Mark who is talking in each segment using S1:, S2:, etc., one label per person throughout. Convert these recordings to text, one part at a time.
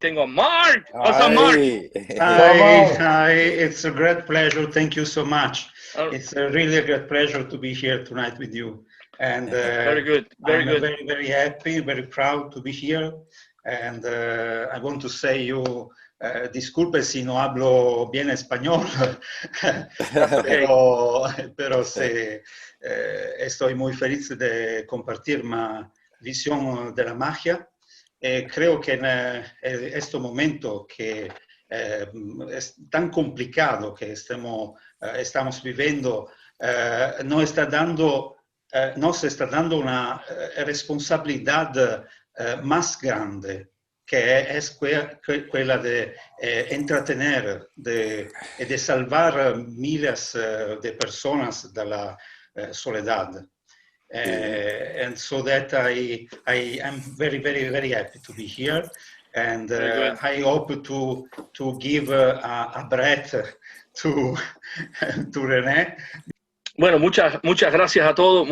S1: tengo a Marc. What's up, Marc?
S2: Hi, it's a great pleasure. Thank you so much.
S1: Oh.
S2: It's really a great pleasure to be here tonight with you. And
S1: very good, very good.
S2: Very, very happy, very proud to be here. And I want to say you, disculpe si no hablo bien español, pero estoy muy feliz de compartir mi visión de la magia. Creo que en este momento que es tan complicado que estamos viviendo, nos está dando una responsabilidad más grande, que es quella de entretener y de salvar miles de personas de la soledad. And so that I am very, very, very happy to be here, and I hope to give a breath to René.
S1: Bueno, muchas gracias a todos,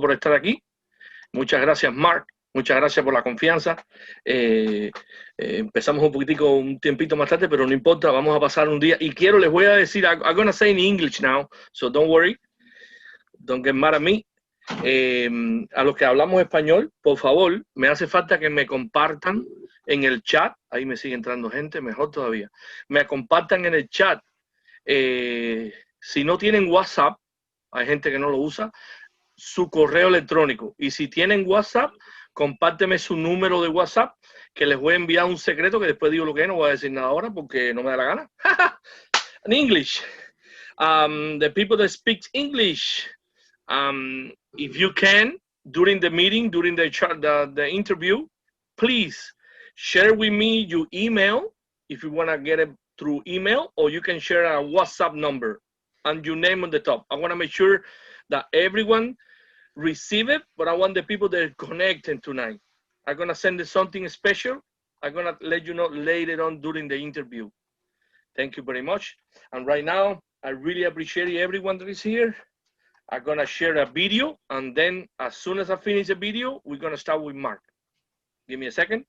S1: por estar aquí. Muchas gracias, Marc. Muchas gracias por la confianza. Empezamos un tiempito más tarde, pero no importa, vamos a pasar un día. Y les voy a decir, I'm going to say in English now, so don't worry, don't get mad at me. A los que hablamos español, por favor, me hace falta que me compartan en el chat. Ahí me sigue entrando gente, mejor todavía. Me compartan en el chat. Si no tienen WhatsApp, hay gente que no lo usa, su correo electrónico. Y si tienen WhatsApp, compárteme su número de WhatsApp, que les voy a enviar un secreto que después digo lo que es, no voy a decir nada ahora porque no me da la gana. In English. The people that speak English. If you can, during the meeting, during the interview, please share with me your email if you want to get it through email, or you can share a WhatsApp number and your name on the top. I want to make sure that everyone receive it, but I want the people that are connected tonight. I'm going to send something special. I'm going to let you know later on during the interview. Thank you very much. And right now, I really appreciate everyone that is here. I'm going to share a video, and then as soon as I finish the video, we're going to start with Marc. Give me a second.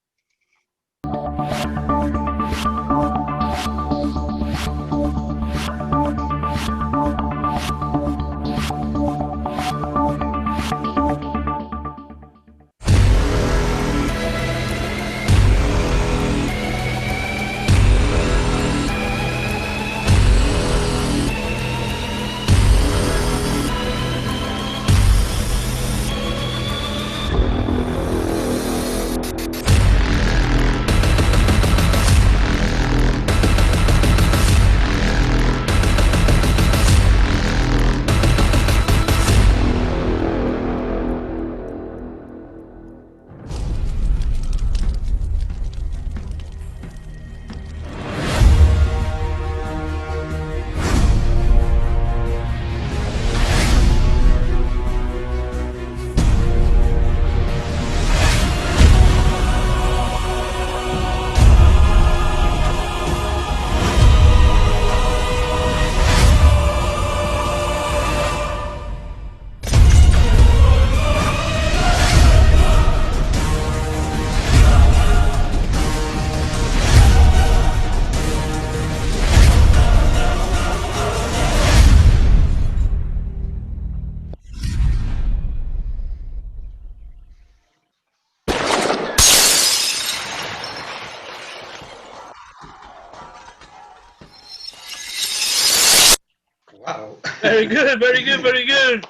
S2: Wow.
S1: Very good, very good, very good.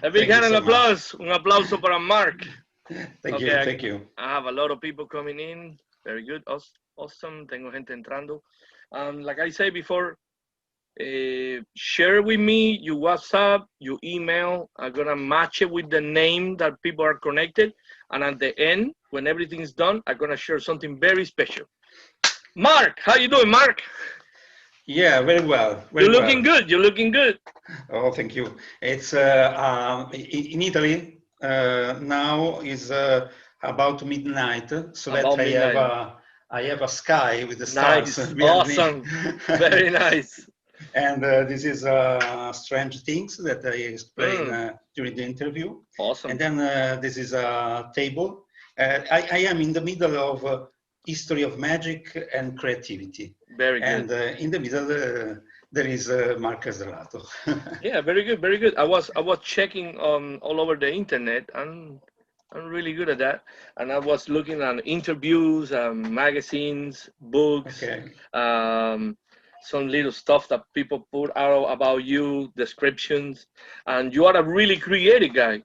S1: A big hand and applause. Un aplauso para Marc.
S2: Thank you, thank you.
S1: I have a lot of people coming in. Very good, awesome. Tengo gente entrando. Like I said before, share with me your WhatsApp, your email. I'm gonna match it with the name that people are connected. And at the end, when everything's done, I'm gonna share something very special. Marc, how you doing, Marc?
S2: Yeah, very well.
S1: You're looking good. You're looking good.
S2: Oh, thank you. It's in Italy now is about midnight, so
S1: about
S2: that
S1: midnight.
S2: I have a sky with the stars.
S1: Nice, awesome, very nice.
S2: And this is strange things that I explained during the interview.
S1: Awesome.
S2: And then this is a table. I am in the middle of history of magic and creativity.
S1: Very good.
S2: And in the middle, there is Marc Casellato.
S1: Yeah, very good, very good. I was checking all over the internet, and I'm really good at that. And I was looking at interviews, magazines, books,
S2: Okay.
S1: some little stuff that people put out about you, descriptions. And you are a really creative guy.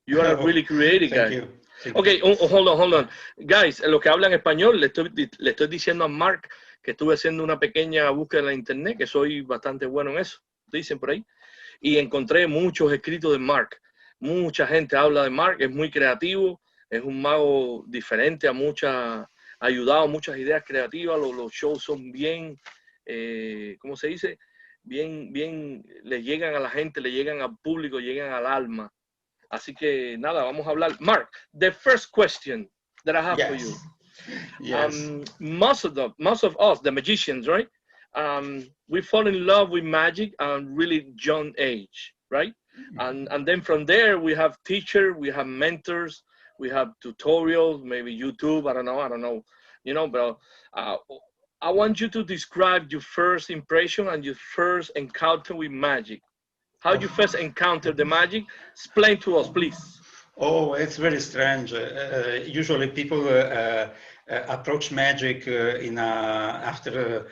S1: You are a really creative
S2: Thank
S1: guy.
S2: you. Thank
S1: Okay,
S2: you.
S1: hold on. Guys, lo que hablan español, le estoy diciendo a Mark que estuve haciendo una pequeña búsqueda en la internet, que soy bastante bueno en eso, dicen por ahí. Y encontré muchos escritos de Mark. Mucha gente habla de Mark, es muy creativo, es un mago diferente, ha ayudado a muchas ideas creativas, los shows son bien, ¿cómo se dice? Bien, le llegan a la gente, le llegan al público, llegan al alma. Así que nada, vamos a hablar. Mark, the first question that I have for you.
S2: Yes.
S1: Most of us, the magicians, right? We fall in love with magic at really young age, right? And then from there we have teachers, we have mentors, we have tutorials, maybe YouTube. I don't know. You know, but I want you to describe your first impression and your first encounter with magic. How you first encountered the magic? Explain to us, please.
S2: Oh, it's very strange. Usually people approach magic after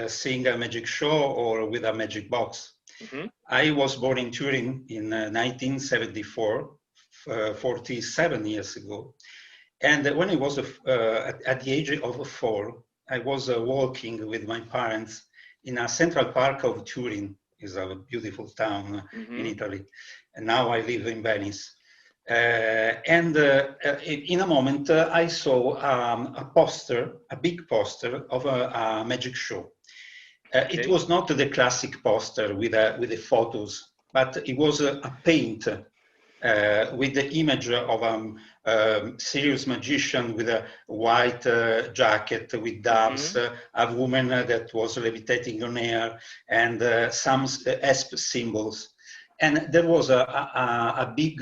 S2: seeing a magic show or with a magic box.
S1: Mm-hmm.
S2: I was born in Turin in 1974, 47 years ago. And when I was at the age of 4, I was walking with my parents in a central park of Turin. Is a beautiful town in Italy, and now I live in Venice. In a moment, I saw a big poster of a magic show. It was not the classic poster with the photos, but it was a paint with the image of a serious magician with a white jacket with doves, a woman that was levitating on air, and some esp symbols. And there was a big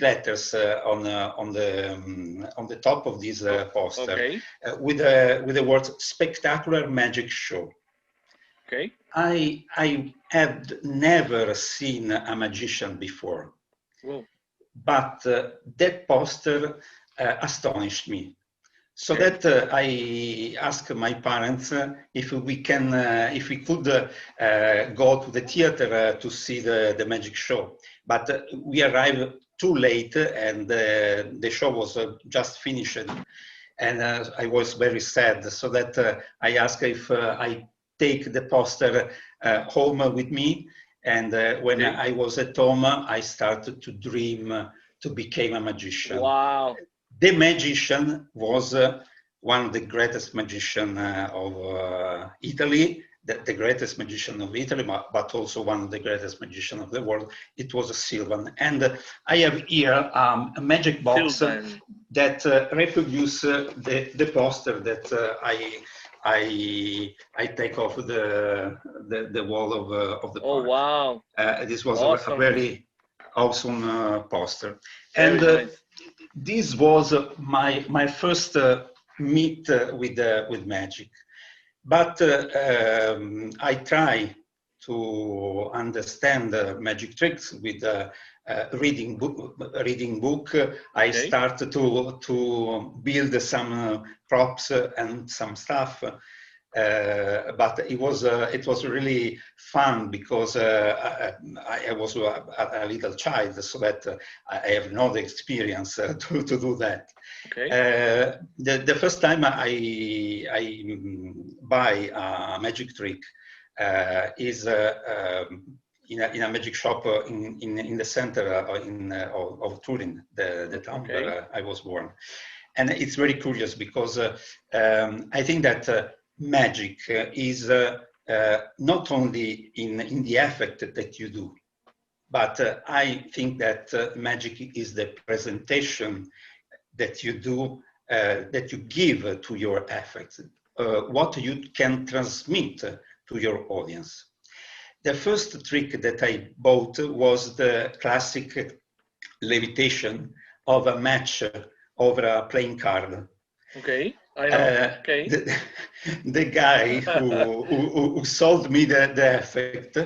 S2: letters on the top of this poster with the words "Spectacular Magic Show."
S1: Okay.
S2: I had never seen a magician before.
S1: Whoa.
S2: But that poster astonished me. So that I asked my parents if we could go to the theater to see the magic show. But we arrived too late, and the show was just finished, and I was very sad. So that I asked if I take the poster home with me. And when I was at home, I started to dream to become a magician.
S1: Wow.
S2: The magician was one of the greatest magicians of Italy, the greatest magician of Italy, but also one of the greatest magicians of the world. It was Sylvan. And I have here a magic box that reproduces the poster that I take off the wall of the park.
S1: Oh, wow.
S2: This was
S1: awesome.
S2: a very awesome poster.
S1: Very nice.
S2: This was my first meet with magic. But I try to understand magic tricks with reading book. I started to build some props and some stuff. But it was really fun because I was a little child, so that I have no experience to do that. The first time I buy a magic trick is in a magic shop in the center of Turin, the town where I was born. And it's very curious because I think that magic is not only in the effect that you do, but I think that magic is the presentation that you do, that you give to your effects, what you can transmit to your audience. The first trick that I bought was the classic levitation of a match over a playing card.
S1: Okay, I know. Okay.
S2: The guy who sold me the effect,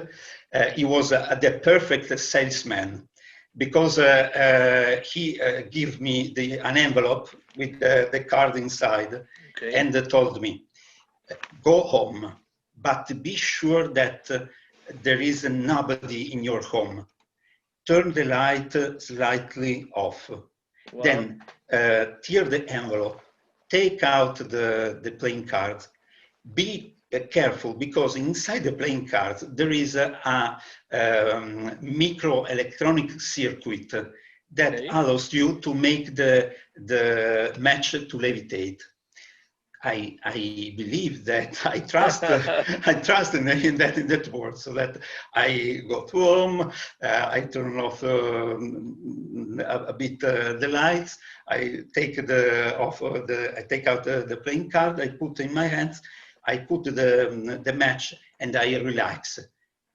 S2: he was the perfect salesman, because he gave me an envelope with the card inside,
S1: Okay.
S2: and told me, go home, but be sure that there is nobody in your home. Turn the light slightly off.
S1: Wow.
S2: Then tear the envelope, take out the playing cards. Be careful, because inside the playing cards there is a micro electronic circuit that allows you to make the match to levitate. I believe that I trust in that word, so that I go to home, I turn off a bit the lights, I take out the playing card, I put in my hands, I put the match, and I relax.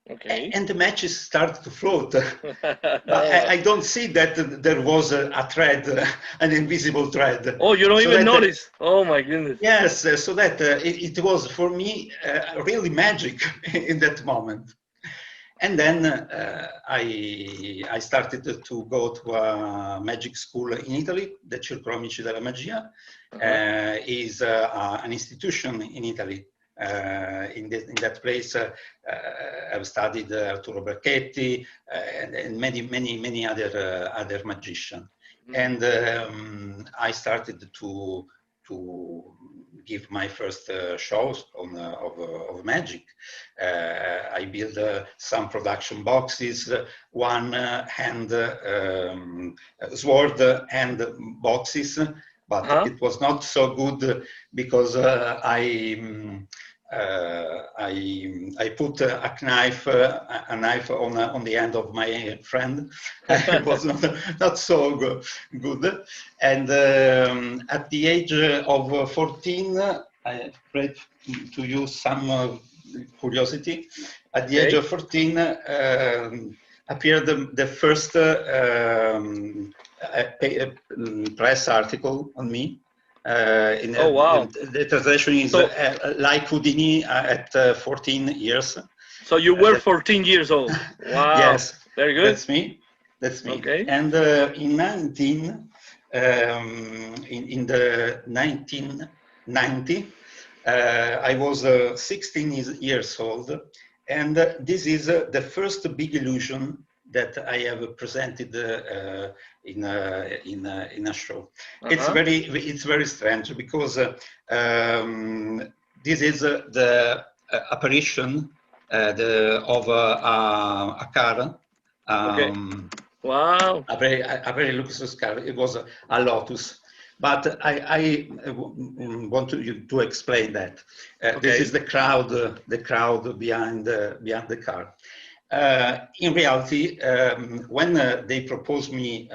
S1: Okay.
S2: And the matches start to float. But I don't see that there was a thread, an invisible thread.
S1: Oh, you don't
S2: so
S1: even notice? Oh my goodness.
S2: Yes, so that it was for me really magic in that moment. And then I started to go to a magic school in Italy, the Circolo Amici della Magia. Is an institution in Italy. In that place, I've studied Arturo Berchetti and many other magicians. And I started to give my first shows of magic. I built some production boxes, one hand sword hand boxes, but it was not so good, because I put a knife on the end of my friend. It was not so good. And at the age of 14, I tried to use some curiosity. At the age of 14, appeared the first press article on me.
S1: Oh, wow.
S2: The translation is like Houdini at 14 years.
S1: So you were 14 years old. Wow.
S2: Yes.
S1: Very good.
S2: That's me. That's me.
S1: Okay.
S2: And in the 1990, I was 16 years old, and this is the first big illusion that I have presented in a show. It's very strange, because this is the apparition of a car.
S1: Wow.
S2: A very luxurious car. It was a Lotus. But I want to explain that. This is the crowd behind the car. In reality, when they proposed me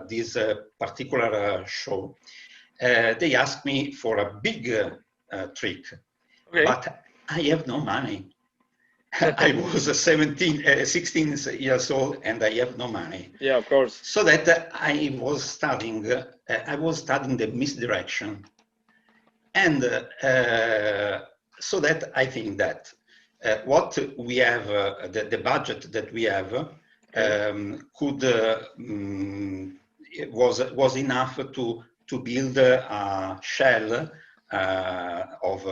S2: this particular show, they asked me for a big trick, but I have no money. I was 16 years old, and I have no money.
S1: Yeah, of course.
S2: So that I was studying the misdirection, and so that I think that what we have, the budget that we have, was enough to build a shell of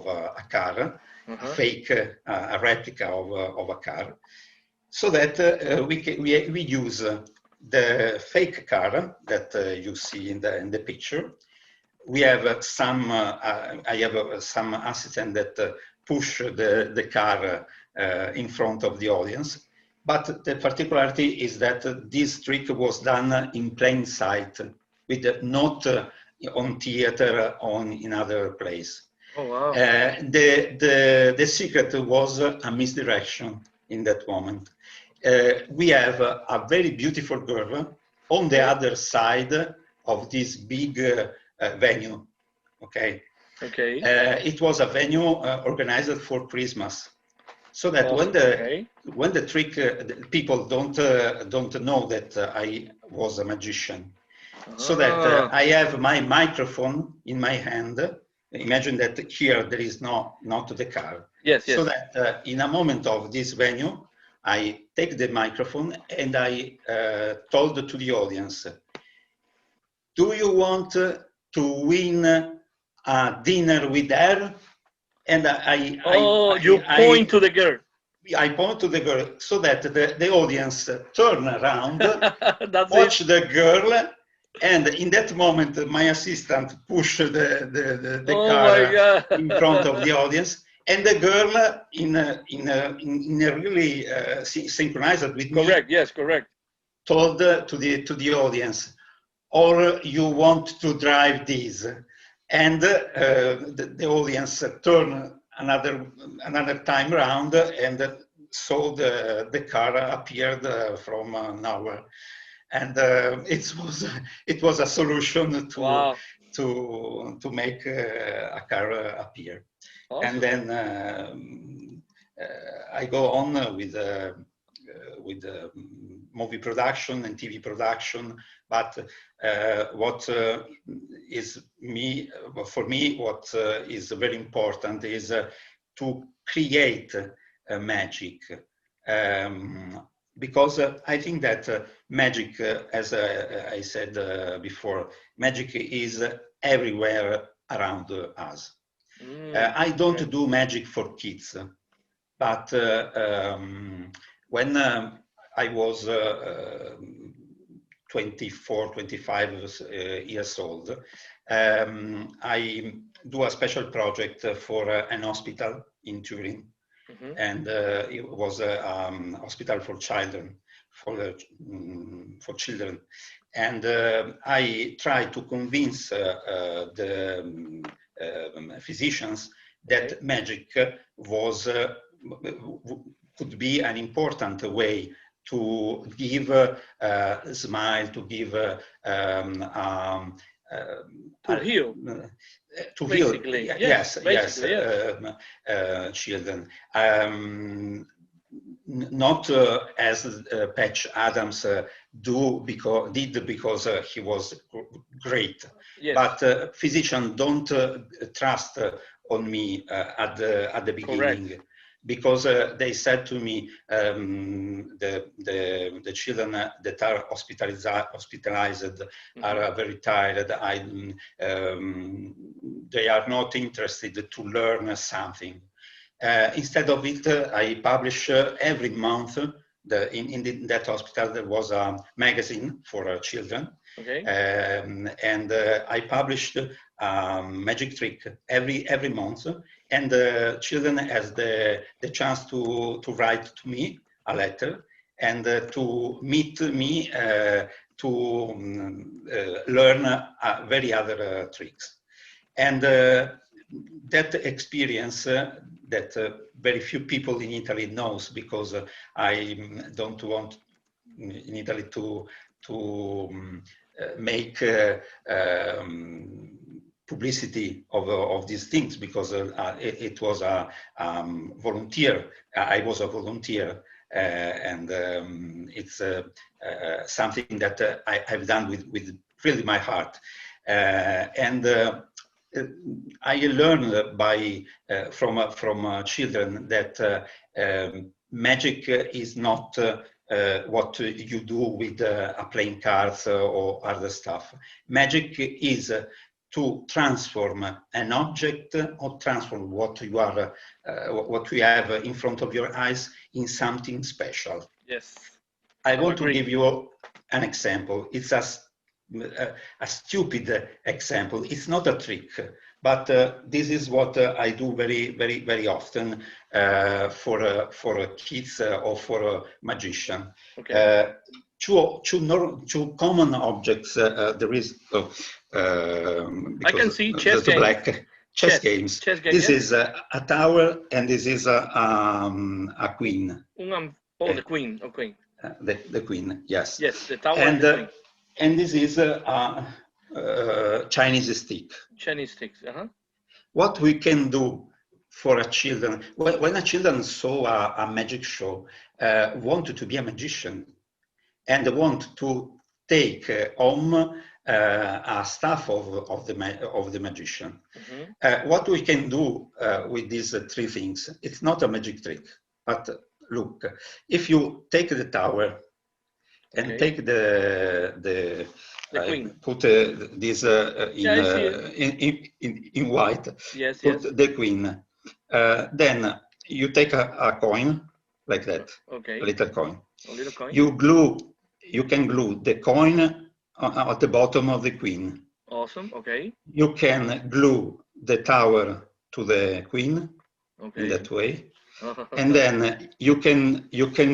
S2: a car, a fake, a replica of a car, so that we use the fake car that you see in the picture. We have some, I have some assistant that push the car in front of the audience. But the particularity is that this trick was done in plain sight, with not on theater or in other place.
S1: Oh, wow.
S2: The secret was a misdirection in that moment. We have a very beautiful girl on the other side of this big venue. Okay. It was a venue organized for Christmas, so that when the trick, people don't know that I was a magician. so that I have my microphone in my hand. Imagine that here there is not the car.
S1: Yes,
S2: so that in a moment of this venue, I take the microphone and I told to the audience, do you want to win a dinner with her? And
S1: you point to the girl.
S2: I point to the girl so that the audience turn around, watch
S1: it.
S2: the girl, and in that moment my assistant push the car in front of the audience, and the girl in a really synchronized with me.
S1: Correct. Yes, correct.
S2: Told to the audience, or you want to drive this, and the audience turned another time around and saw the car appeared from nowhere, and it was a solution to make a car appear. Awesome. And then I go on with movie production and TV production, but what is for me, what is very important is to create magic, because I think that magic, as I said before, magic is everywhere around us. I don't do magic for kids, but when I was 24, 25 years old, I do a special project for an hospital in Turin, and it was a hospital for children, for children, and I tried to convince the physicians that magic was could be an important way to give a smile, to give
S1: to heal.
S2: To
S1: basically,
S2: heal,
S1: yes,
S2: children. Not as Patch Adams did because he was great, but physicians don't trust on me at the beginning. Correct. Because they said to me, the children that are hospitalized are very tired. They are not interested to learn something. Instead of it, I publish every month. In that hospital, there was a magazine for children. Okay. And I published a magic trick every month, and the children has the chance to write to me a letter and to meet me to learn very other tricks. And that experience that very few people in Italy knows, because I don't want in Italy to make publicity of these things, because it was a volunteer. I was a volunteer, and it's something that I've done with really my heart. And I learned from children that magic is not what you do with playing cards or other stuff. Magic is to transform an object or transform what you are, what you have in front of your eyes in something special.
S1: Yes.
S2: I want to give you an example. It's a stupid example. It's not a trick, but this is what I do very often for kids or for a magician. Okay. Two common objects. There is.
S1: I can see chess games.
S2: Black chess games. This is a tower, and this is a queen.
S1: The queen. Okay.
S2: The queen. Yes.
S1: Yes, the tower and the queen.
S2: And this is a Chinese stick.
S1: Chinese sticks.
S2: What we can do for a children, when a children saw a magic show, wanted to be a magician, and want to take home a staff of the magician. What we can do with these three things, it's not a magic trick, but look, if you take the tower and take the queen. Put this in white, put the queen, then you take a coin like that, a little coin. You can glue the coin at the bottom of the queen.
S1: Awesome. Okay.
S2: You can glue the tower to the queen in that way, and then you can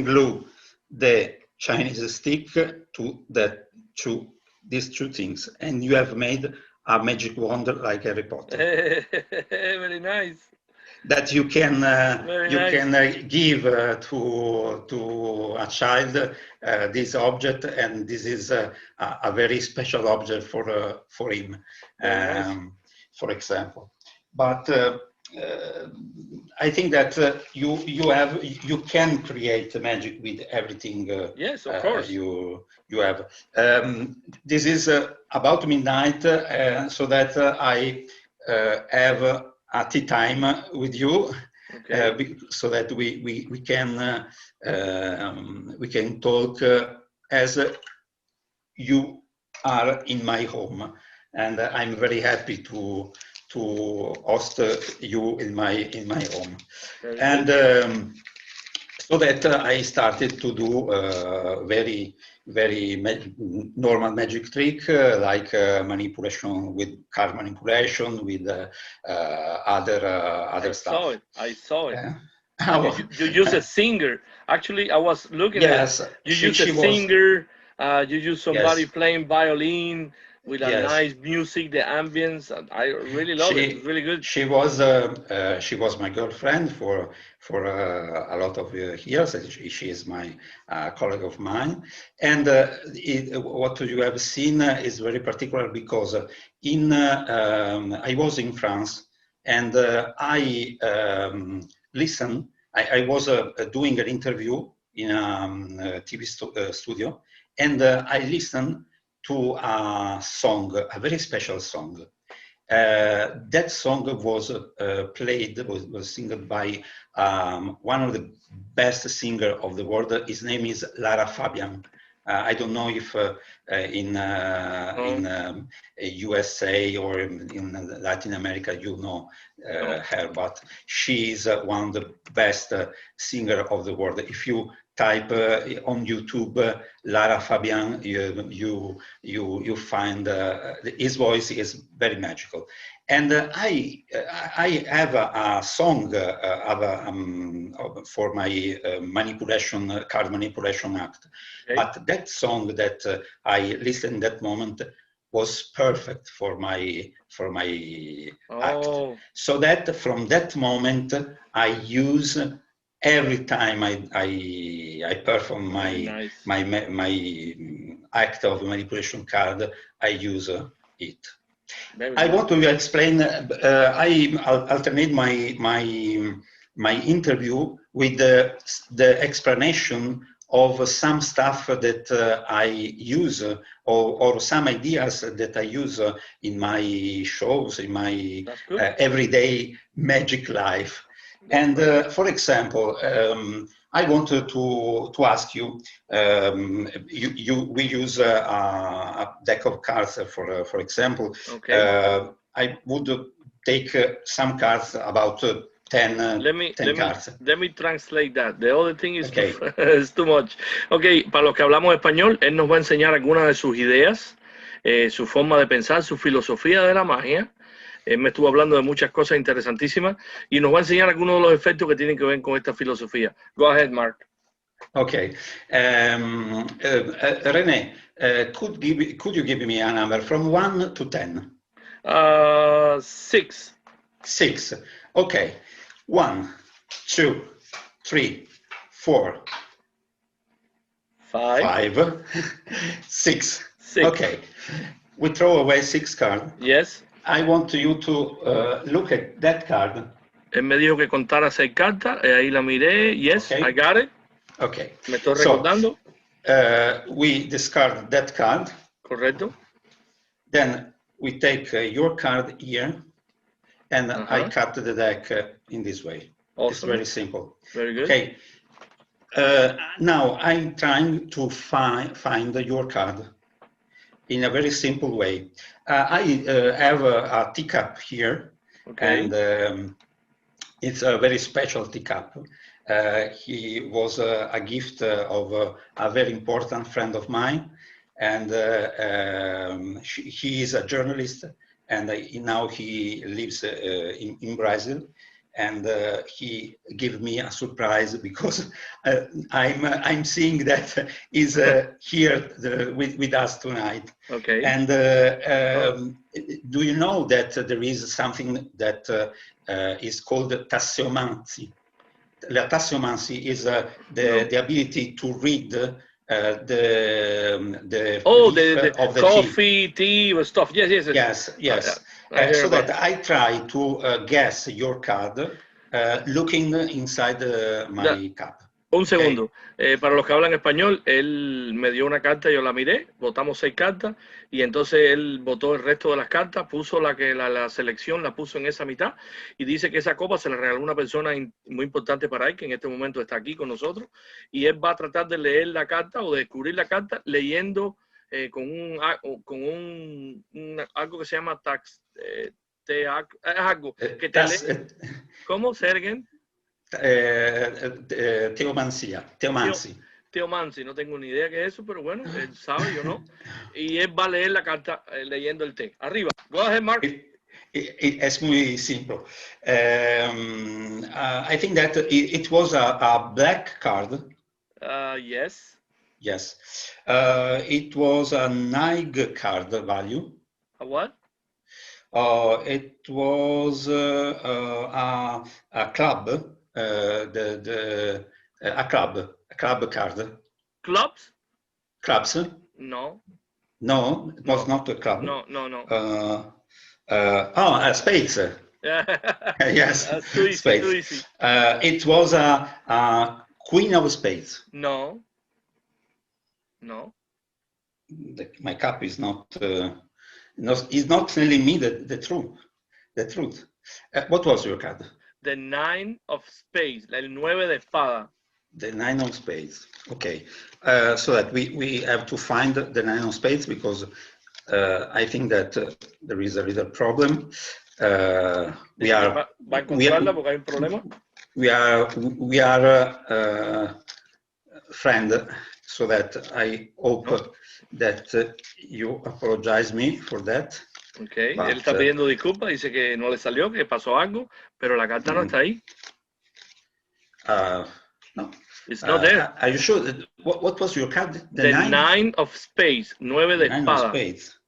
S2: glue the Chinese stick to these two things, and you have made a magic wand like Harry Potter.
S1: Very nice.
S2: That you can give to a child this object, and this is a very special object for him, for example. But I think that you can create magic with everything.
S1: Yes, of course.
S2: You have. This is about midnight, so that I have a tea time with you, so that we can talk as you are in my home, and I'm very happy to host you in my home. And so that I started to do very normal magic trick, like manipulation with card manipulation, with other stuff.
S1: I saw it. You use a singer. Actually, I was looking at it. You use a singer. You use somebody playing violin with a nice music, the ambience. I really love it. It's really good.
S2: She was my girlfriend for a lot of years. She is my colleague of mine, and what you have seen is very particular, because I was in France, and I listened. I was doing an interview in a TV studio, and I listened to a song, a very special song. That song was was sung by one of the best singers of the world. His name is Lara Fabian. I don't know if in USA or in Latin America you know her, but she is one of the best singers of the world. If you type on YouTube Lara Fabian, you find his voice is very magical. And I have a song for my card manipulation act. But that song that I listened in that moment was perfect for my act. So that from that moment I use every time I perform my act of manipulation card, I use it. I want to explain. I alternate my interview with the explanation of some stuff that I use, or some ideas that I use in my shows, in my everyday magic life. And for example, I wanted to ask you, we use a deck of cards, for example. I would take some cards, about 10 cards.
S1: Let me translate that. The other thing is it's too much. Okay, para los que hablamos español, él nos va a enseñar algunas de sus ideas, su forma de pensar, su filosofía de la magia. Él me estuvo hablando de muchas cosas interesantísimas y nos va a enseñar algunos de los efectos que tienen que ver con esta filosofía. Go ahead, Mark.
S2: Okay. René, could you give me a number from 1 to 10?
S1: 6.
S2: 6. Okay. 1, 2, 3, 4, 5, 6. Okay. We throw away 6 cards.
S1: Yes.
S2: I want you to look at that card.
S1: Él me dijo que contara 6 cartas, ahí la miré. Yes, I got it.
S2: Okay.
S1: Me estoy recordando.
S2: We discard that card.
S1: Correcto.
S2: Then we take your card here, and I cut the deck in this way.
S1: Awesome.
S2: It's very simple.
S1: Very good.
S2: Okay. Now I'm trying to find your card in a very simple way. I have a teacup here, and it's a very special teacup. He was a gift of a very important friend of mine, and he is a journalist, and now he lives in Brazil. And he gave me a surprise because I'm seeing that he's here with us tonight.
S1: Okay.
S2: And do you know that there is something that is called tasseomancy? La tasseomancy is the ability to read the
S1: coffee, tea, stuff. Yes.
S2: So that I try to guess your card looking inside my cup.
S1: Un segundo. Para los que hablan español, él me dio una carta, yo la miré, votamos 6 cartas y entonces él votó el resto de las cartas, puso la selección, la puso en esa mitad y dice que esa copa se la regaló una persona muy importante para él, que en este momento está aquí con nosotros, y él va a tratar de leer la carta o de descubrir la carta leyendo algo que se llama algo que te lee. ¿Cómo, Sergen? Teomancy, no tengo ni idea qué es eso, pero bueno, él sabe, yo no. Y él va a leer la carta leyendo el té. Arriba. Go ahead, Mark.
S2: Es muy simple. I think that it was a black card.
S1: Yes.
S2: Yes. It was a NIG card value.
S1: A what?
S2: It was a club. A club card. Clubs?
S1: No.
S2: No, it was not a club.
S1: No.
S2: Spades. Yes,
S1: too easy,
S2: spades.
S1: too easy.
S2: It was a queen of spades.
S1: No.
S2: My cup is not. Is not telling me the truth. What was your card?
S1: The 9 of spades, el 9 de espada.
S2: The 9 of spades. Okay, so that we have to find the 9 of spades because I think that there is a little problem. We are friend, so that I hope that you apologize me for that.
S1: Okay, él está pidiendo disculpas, dice que no le salió, que pasó algo, pero la carta no está ahí.
S2: No.
S1: It's not there.
S2: Are you sure? What was your card?
S1: The 9 of spades, 9 de espada.
S2: 9 of spades.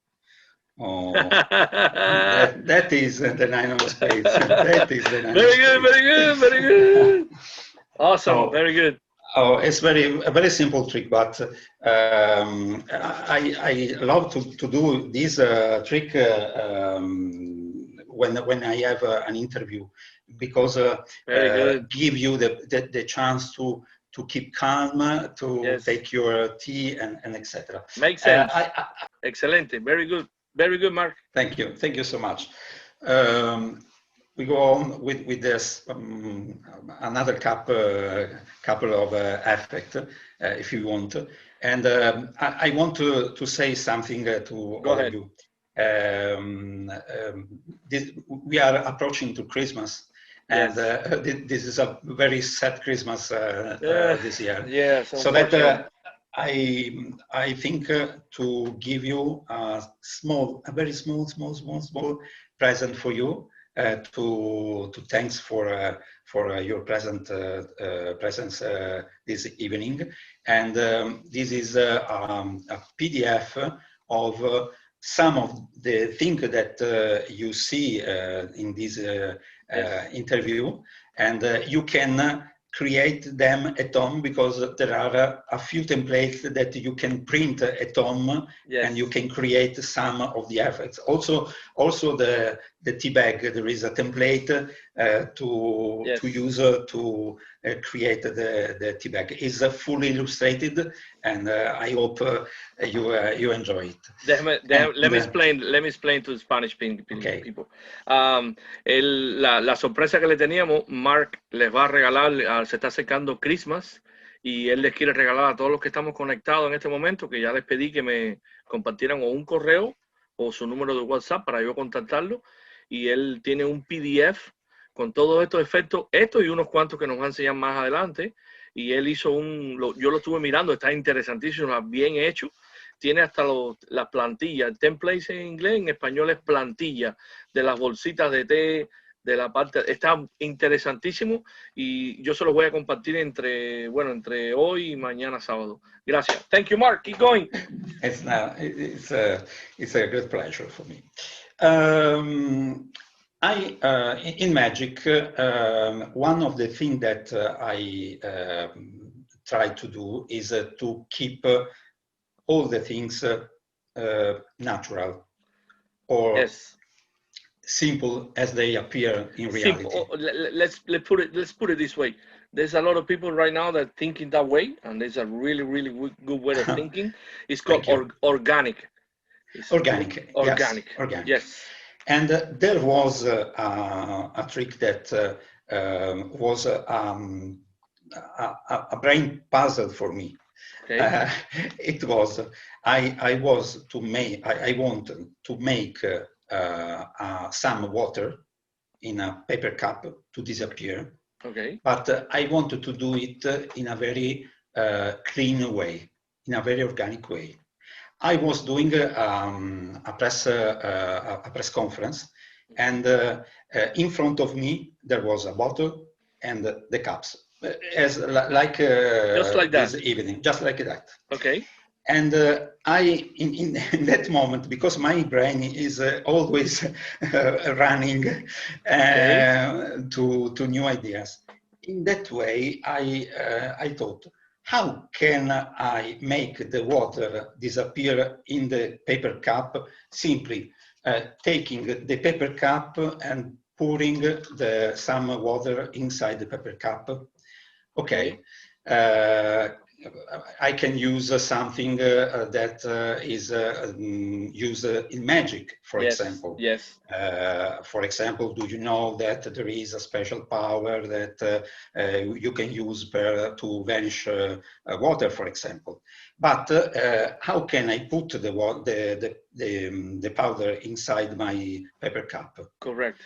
S2: Oh, that is the 9 of spades. That is the 9
S1: very good. Awesome, very good.
S2: Oh, it's a very simple trick, but I love to do this trick when I have an interview, because give you the chance to keep calm, to take your tea and etc.
S1: Makes sense. Excelente. Very good, Mark.
S2: Thank you so much. We go on with this another couple of effects, if you want. And I want to say something to all of you. We are approaching to Christmas, and this is a very sad Christmas this year.
S1: Yeah.
S2: So that I think to give you a very small present for you. To thanks for your presence this evening, and this is a PDF of some of the things that you see in this interview, and you can create them at home, because there are a few templates that you can print at home, and you can create some of the effects. Also the the tea bag, there is a template to use to create the tea bag. It's fully illustrated, and I hope you enjoy it.
S1: Let me explain to the Spanish people. La sorpresa que le teníamos, Mark les va a regalar, se está acercando Christmas, y él les quiere regalar a todos los que estamos conectados en este momento, que ya les pedí que me compartieran o un correo o su número de WhatsApp para yo contactarlo, y él tiene un PDF con todos estos efectos, estos y unos cuantos que nos va a enseñar más adelante, y él hizo yo lo estuve mirando, está interesantísimo, bien hecho, tiene hasta las plantillas, templates en inglés, en español es plantilla, de las bolsitas de té, de la parte, está interesantísimo, y yo se los voy a compartir entre hoy y mañana sábado. Gracias. Thank you, Mark. Keep going.
S2: It's a great pleasure for me. In Magic, one of the things that I try to do is to keep all the things natural or simple as they appear in reality.
S1: Let's put it this way. There's a lot of people right now that think in that way, and there's a really good way of thinking. It's called organic.
S2: Organic.
S1: Yes.
S2: And there was a trick that was a brain puzzle for me.
S1: Okay.
S2: It was I wanted to make some water in a paper cup to disappear.
S1: Okay.
S2: But I wanted to do it in a very clean way, in a very organic way. I was doing a press conference, and in front of me there was a bottle and the cups, just like that. This evening, just like that.
S1: Okay.
S2: And in that moment, because my brain is always running to new ideas, in that way I thought, how can I make the water disappear in the paper cup? Simply taking the paper cup and pouring some water inside the paper cup. Okay. I can use something that is used in magic, for example.
S1: Yes.
S2: For example, do you know that there is a special power that you can use to vanish water, for example? But how can I put the powder inside my paper cup?
S1: Correct.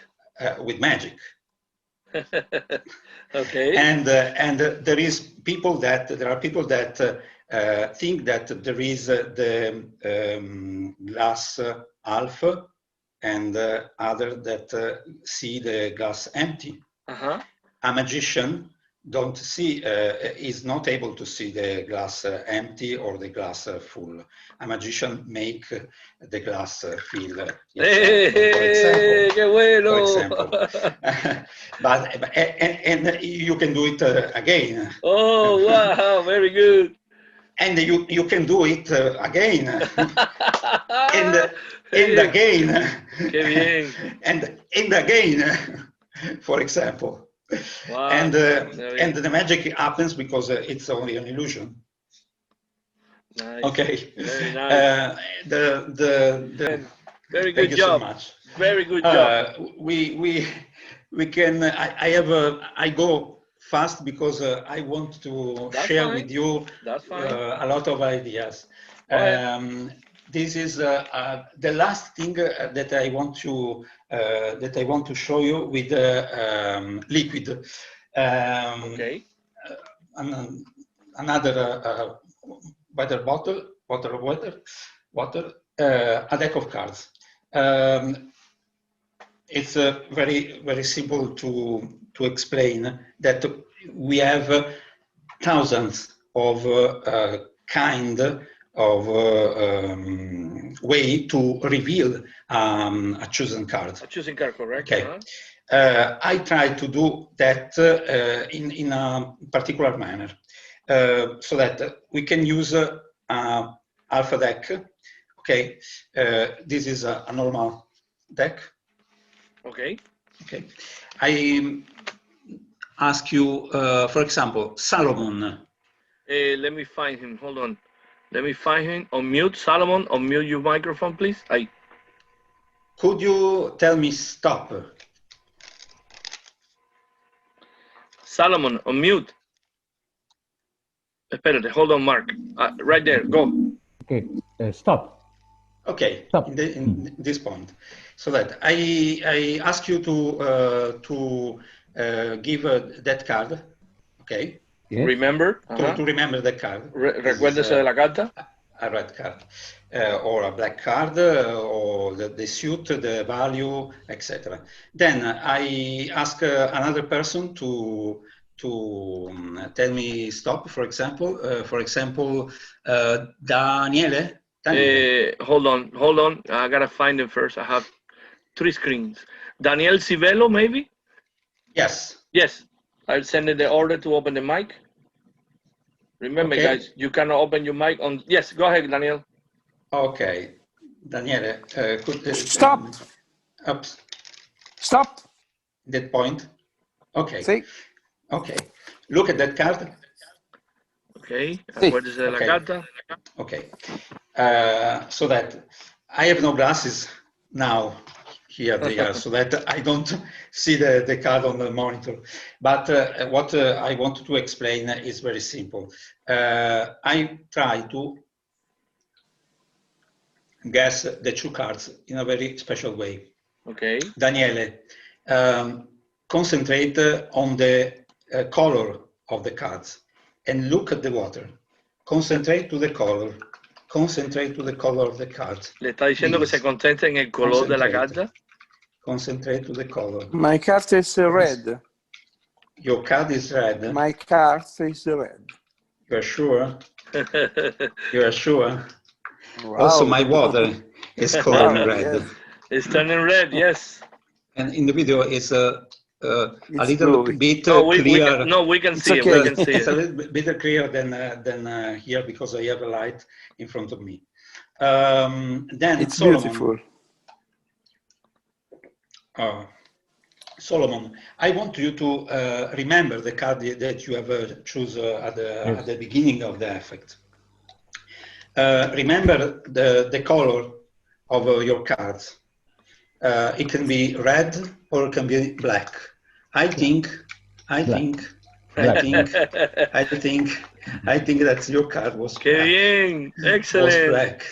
S2: With magic.
S1: Okay.
S2: And there are people that think that there is the glass half, and other that see the glass empty.
S1: Uh-huh.
S2: A magician is not able to see the glass empty or the glass full. A magician make the glass fill.
S1: ¡Qué bueno!
S2: For example. But you can do it again.
S1: Oh, wow, very good.
S2: And you can do it again. and again.
S1: Qué bien.
S2: and again, for example.
S1: Wow.
S2: And the magic happens because it's only an illusion.
S1: Nice.
S2: Okay.
S1: Very nice. Very good job.
S2: Thank you so much.
S1: Very good job.
S2: We can. I go fast because I want to share with you a lot of ideas. This is the last thing that I want to show you with liquid.
S1: Okay.
S2: Another water bottle, water, a deck of cards. It's very simple to explain that we have thousands of kind of way to reveal a chosen card.
S1: A chosen card, correct.
S2: Okay. I try to do that in a particular manner, so that we can use alpha deck. Okay, this is a normal deck.
S1: Okay.
S2: Okay. I ask you, for example, Solomon.
S1: Let me find him. Hold on. Let me find him. Unmute. Solomon, unmute your microphone, please.
S2: Could you tell me stop?
S1: Solomon, unmute. Espérate, hold on, Mark. Right there, go.
S3: Okay, stop.
S2: Okay,
S3: Stop.
S2: in this point. So that I ask you to give that card, okay?
S3: Yes.
S1: Remember.
S2: To remember the card.
S1: Recuérdese de la carta.
S2: A red card, or a black card, or the suit, the value, etc. Then I ask another person to tell me stop. For example, Daniele.
S1: Hold on. I gotta find him first. I have 3 screens. Daniel Civello, maybe?
S2: Yes.
S1: Yes. I'll send the order to open the mic. Remember,
S2: Okay.
S1: guys, you cannot open your mic on. Yes, go ahead, Daniel.
S2: Okay. Daniele, could
S4: Stop.
S2: Oops.
S4: Stop.
S2: That point. Okay.
S4: Sí.
S2: Okay. Look at that card.
S1: Okay.
S4: Sí.
S1: Acuérdese de la carta.
S2: Okay. So that I have no glasses now here, so that I don't see the card on the monitor. But what I want to explain is very simple. I try to guess the 2 cards in a very special way.
S1: Okay.
S2: Daniele, concentrate on the color of the cards and look at the water. Concentrate to the color. Concentrate to the color of the cards.
S1: Le está diciendo
S2: Please.
S1: que se concentre en el color de la carta.
S2: Concentrate to the color.
S4: My card is red.
S2: Your card is red.
S4: My card is red.
S2: You are sure? You are sure?
S4: Wow.
S2: Also, my water is coloring red.
S4: Yes.
S1: It's turning red, yes.
S2: And in the video, it's a little
S4: blue.
S2: bit
S1: We
S2: clear.
S1: can
S4: It's
S1: see
S4: okay.
S1: it. We can see
S2: It's a
S1: it.
S2: little bit clearer than here because I have a light in front of me. Then
S4: It's
S2: Solomon.
S4: beautiful.
S2: Solomon, I want you to remember the card that you have chosen at the beginning of the effect. Remember the color of your cards. It can be red or it can be black. I think that your card was
S1: Qué
S2: black.
S1: bien,
S2: Was
S1: excellent.
S2: black.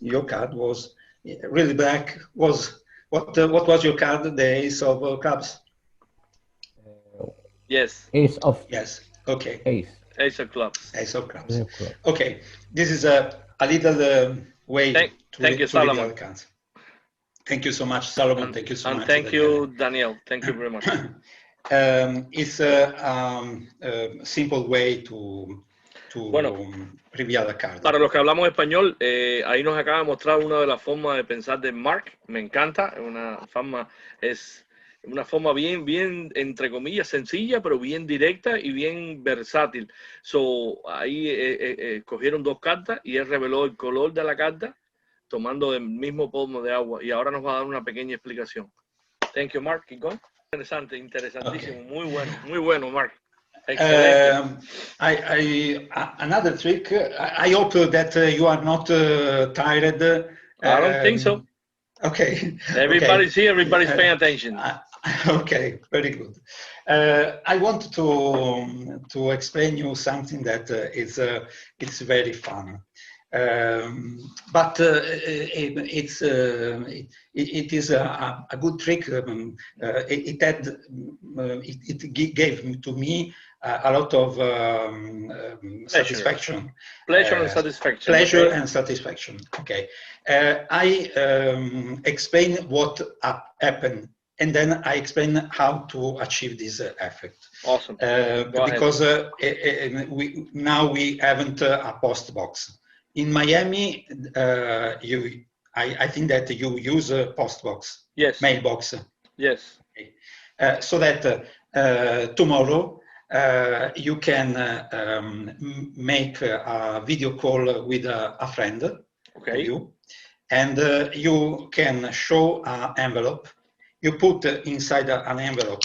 S2: Your card was really black. What was your card? The Ace of Clubs.
S1: Yes.
S3: Ace of.
S2: Yes. Okay.
S1: Ace of clubs.
S2: Ace of Clubs. Okay. This is a little way to reveal the cards. Thank you so much, Solomon. Thank you so much.
S1: And thank you, Daniel. Thank you very much.
S2: It's a simple way to reveal the card.
S1: Para los que hablamos español, ahí nos acaba de mostrar una de las formas de pensar de Marc. Me encanta. Es una forma bien, entre comillas, sencilla, pero bien directa y bien versátil. Ahí cogieron 2 cartas y él reveló el color de la carta tomando del mismo pomo de agua. Y ahora nos va a dar una pequeña explicación. Thank you, Mark. Keep going. Interesantísimo. Okay. Muy bueno, Mark.
S2: Another trick. I hope that you are not tired.
S1: I don't think so.
S2: Okay.
S1: Everybody's here. Everybody's paying attention.
S2: Okay, very good. I want to explain you something that it's very fun. But it is a good trick. It gave to me a lot of satisfaction.
S1: Pleasure and satisfaction.
S2: Pleasure and satisfaction. Okay. I explain what happened, and then I explain how to achieve this effect.
S1: Awesome.
S2: Because now we haven't a post box. In Miami, I think that you use a post box.
S1: Yes.
S2: Mailbox.
S1: Yes.
S2: Okay. So that tomorrow you can make a video call with a friend.
S1: Okay.
S2: You, and you can show an envelope. You put inside an envelope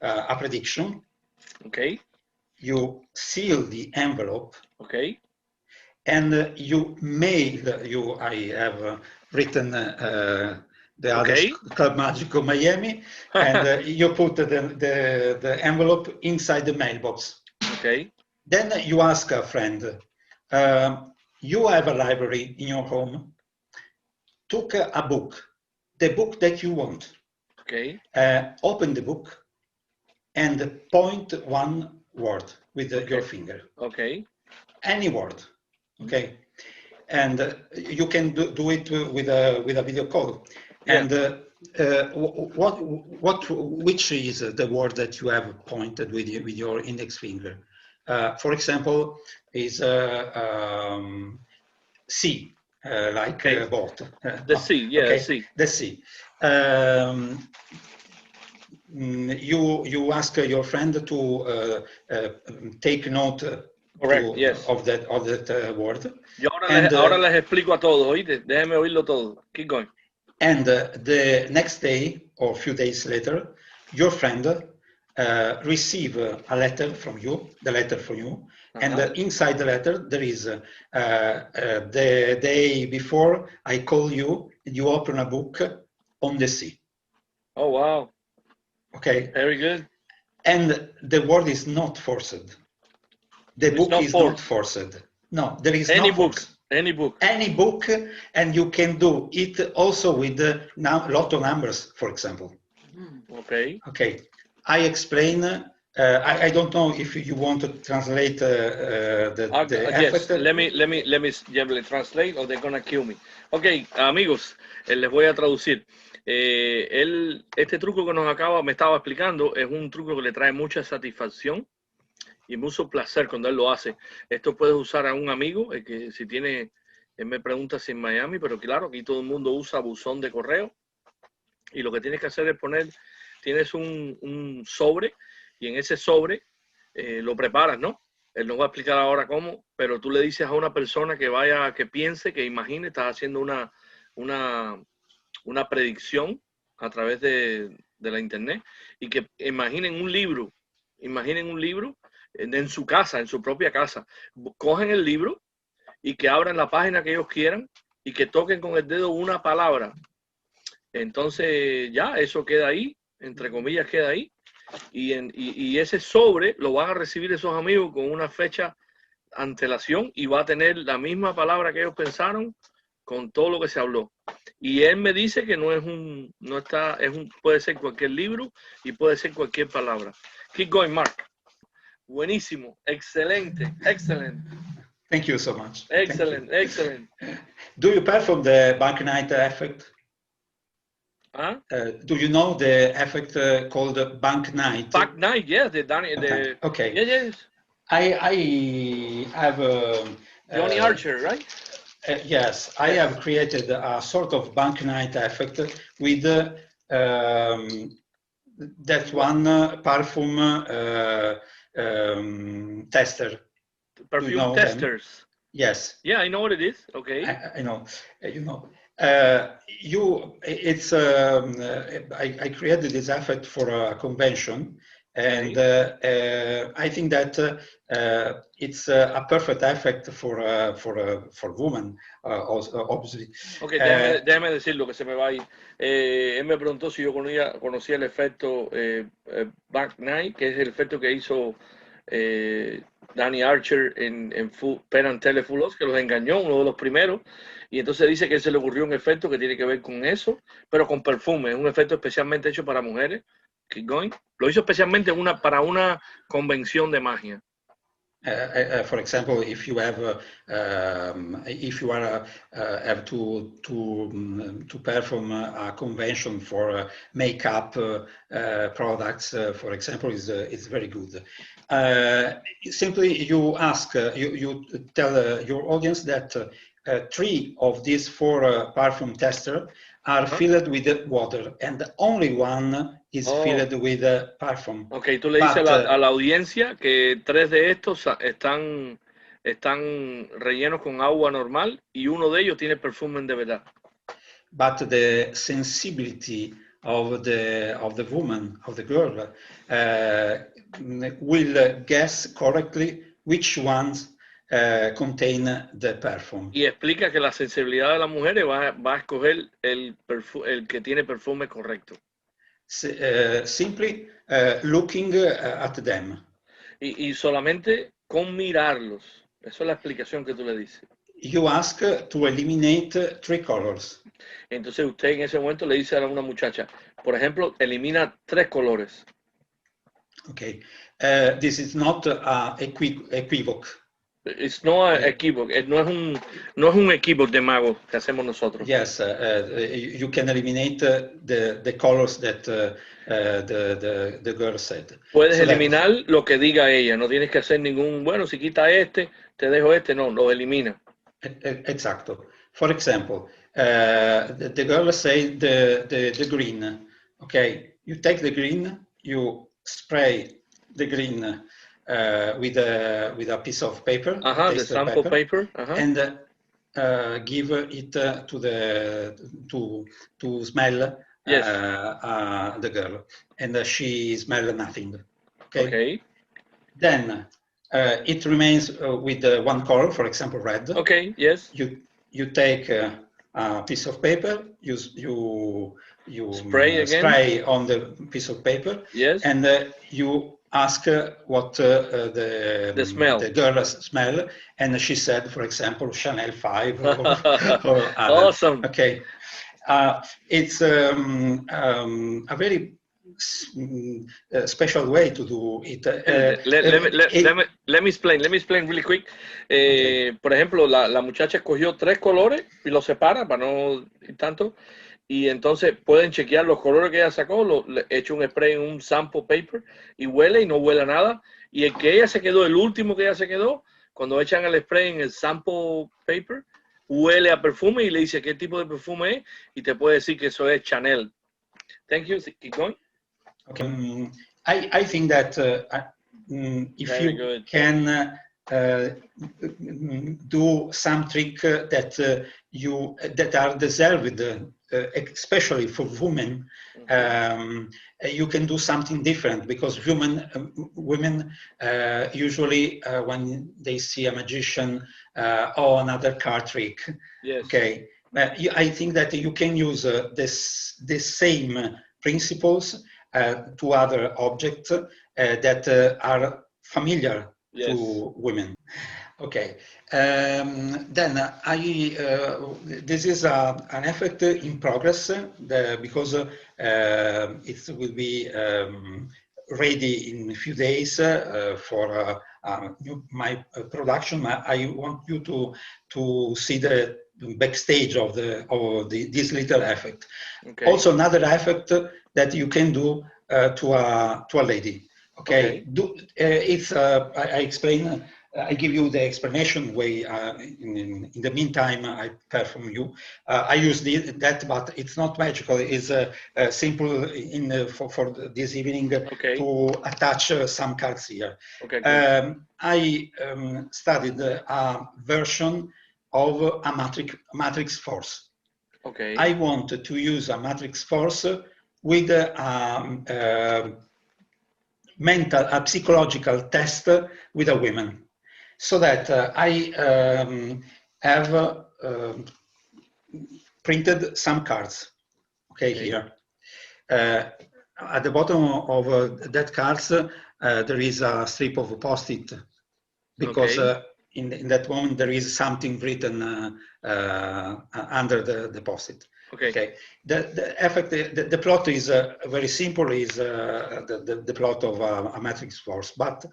S2: a prediction.
S1: Okay.
S2: You seal the envelope.
S1: Okay.
S2: And you mail. I have written the other Club Magico Miami, and you put the envelope inside the mailbox.
S1: Okay.
S2: Then you ask a friend, you have a library in your home, took a book, the book that you want.
S1: Okay.
S2: Open the book and point one word with your finger.
S1: Okay.
S2: Any word. Okay. And you can do it with a video call. Yeah. And which is the word that you have pointed with your index finger? For example, is C, like boat.
S1: The C, yeah,
S2: okay.
S1: C.
S2: The C. You ask your friend to take note.
S1: Correct, yes.
S2: Of that word.
S1: Yo ahora les explico a todos, oíste, déjenme oírlo todo. Keep going.
S2: And the next day or a few days later, your friend receive a letter from you, and inside the letter there is the day before I call you, and you open a book on the sea.
S1: Oh, wow.
S2: Okay.
S1: Very good.
S2: And the word is not forced. The book is not forced. No, there is
S1: any
S2: no
S1: book.
S2: force.
S1: Any book.
S2: Any book, and you can do it also with lot of numbers, for example.
S1: Okay.
S2: Okay. I explain. I don't know if you want to translate the
S1: yes.
S2: effect.
S1: Let me translate, or they're gonna kill me. Okay, amigos, les voy a traducir. Este truco que me estaba explicando es un truco que le trae mucha satisfacción y mucho placer cuando él lo hace. Esto puedes usar a un amigo, que si tiene, él me pregunta si en Miami, pero claro, aquí todo el mundo usa buzón de correo, y lo que tienes que hacer es tienes un sobre, y en ese sobre lo preparas, ¿no? Él nos va a explicar ahora cómo, pero tú le dices a una persona que piense, que imagine, estás haciendo una predicción a través de la internet, y que imaginen un libro en su casa, en su propia casa. Cogen el libro y que abran la página que ellos quieran y que toquen con el dedo una palabra. Entonces ya eso queda ahí, entre comillas queda ahí, y ese sobre lo van a recibir esos amigos con una fecha antelación, y va a tener la misma palabra que ellos pensaron con todo lo que se habló. Y él me dice que puede ser cualquier libro y puede ser cualquier palabra. Keep going, Mark. Buenísimo, excelente, excelente.
S2: Thank you so much.
S1: Excellent, excellent.
S2: Do you perform the bank night effect?
S1: Huh?
S2: Do you know the effect called bank night?
S1: Bank night, yeah.
S2: Okay.
S1: Yeah, yes.
S2: I have
S1: Johnny Archer, right?
S2: Yes, I have created a sort of bank night effect with that one perfume tester.
S1: Perfume testers.
S2: Them? Yes.
S1: Yeah, I know what it is. Okay.
S2: I know. You know. I created this effect for a convention, and I think that it's a perfect effect for women, obviously.
S1: Okay, déjame decir lo que se me va a ir. Él me preguntó si yo conocía el efecto Back Night, que es el efecto que hizo Danny Archer en Penn and Teller Full Loss, que los engañó, uno de los primeros. Y entonces dice que se le ocurrió un efecto que tiene que ver con eso, pero con perfume. Es un efecto especialmente hecho para mujeres. Keep going. Lo hizo especialmente para una convención de magia.
S2: For example, if you have have to perform a convention for makeup products, for example, is very good. Simply, you ask, you tell your audience that 3 of these 4 perfume testers are filled with water, and only one is filled with perfume.
S1: Okay, tú le dices a la audiencia que 3 de estos están rellenos con agua normal y uno de ellos tiene perfume de verdad.
S2: But the sensibility of the woman, of the girl, will guess correctly which ones contain the perfume.
S1: Y explica que la sensibilidad de las mujeres va a escoger el que tiene perfume correcto.
S2: Simply looking at them.
S1: Y solamente con mirarlos. Esa es la explicación que tú le dices.
S2: You ask to eliminate 3 colors.
S1: Entonces usted en ese momento le dice a una muchacha, por ejemplo, elimina 3 colores.
S2: Okay, this is not equivoque.
S1: It's not an equivoque. No es un equivoque de mago que hacemos nosotros.
S2: Yes, you can eliminate the colors that the girl said.
S1: Puedes eliminar lo que diga ella. No tienes que hacer ningún, bueno, si quita este, te dejo este. No, lo elimina.
S2: Exacto. For example, the girl say the green. Okay, you take the green, you spray the green with a piece of paper,
S1: the sample paper.
S2: And give it to smell.
S1: Yes.
S2: The girl, and she smell nothing.
S1: Okay.
S2: Then it remains with 1 color, for example, red.
S1: Okay. Yes.
S2: You take a piece of paper. You spray on the piece of paper.
S1: Yes.
S2: And you ask what the girl smell, and she said, for example, Chanel 5 or other.
S1: Awesome.
S2: Okay, it's a very special way to do it.
S1: Let me explain really quick.
S2: Okay.
S1: Por ejemplo, la muchacha escogió 3 colores y los separa para no ir tanto. Y entonces pueden chequear los colores que ella sacó, le echa un spray en un sample paper y huele y no huele a nada. Y el que ella se quedó, el último que ella se quedó, cuando echan el spray en el sample paper, huele a perfume y le dice qué tipo de perfume es y te puede decir que eso es Chanel. Thank you. Keep going.
S2: Okay. I think that if
S1: Very
S2: you
S1: good.
S2: can do some trick that that are deserved, especially for women, you can do something different, because women usually when they see a magician or another card trick,
S1: Yes.
S2: okay, I think that you can use the same principles to other objects that are familiar to women. Okay, then this is an effect in progress because it will be ready in a few days for my production. I want you to see the backstage of this little effect.
S1: Okay.
S2: Also, another effect that you can do to a lady. Okay, it's I explain. I give you the explanation way. In the meantime, I perform you. I use that, but it's not magical. It's simple for this evening to attach some cards here.
S1: Okay,
S2: I studied a version of a matrix force.
S1: Okay.
S2: I want to use a matrix force with a psychological test with a woman. So that I have printed some cards, here. At the bottom of that cards, there is a strip of Post-it, because in that moment there is something written under the Post-it. Okay. The effect, the plot is very simple. Is the plot of a matrix force, but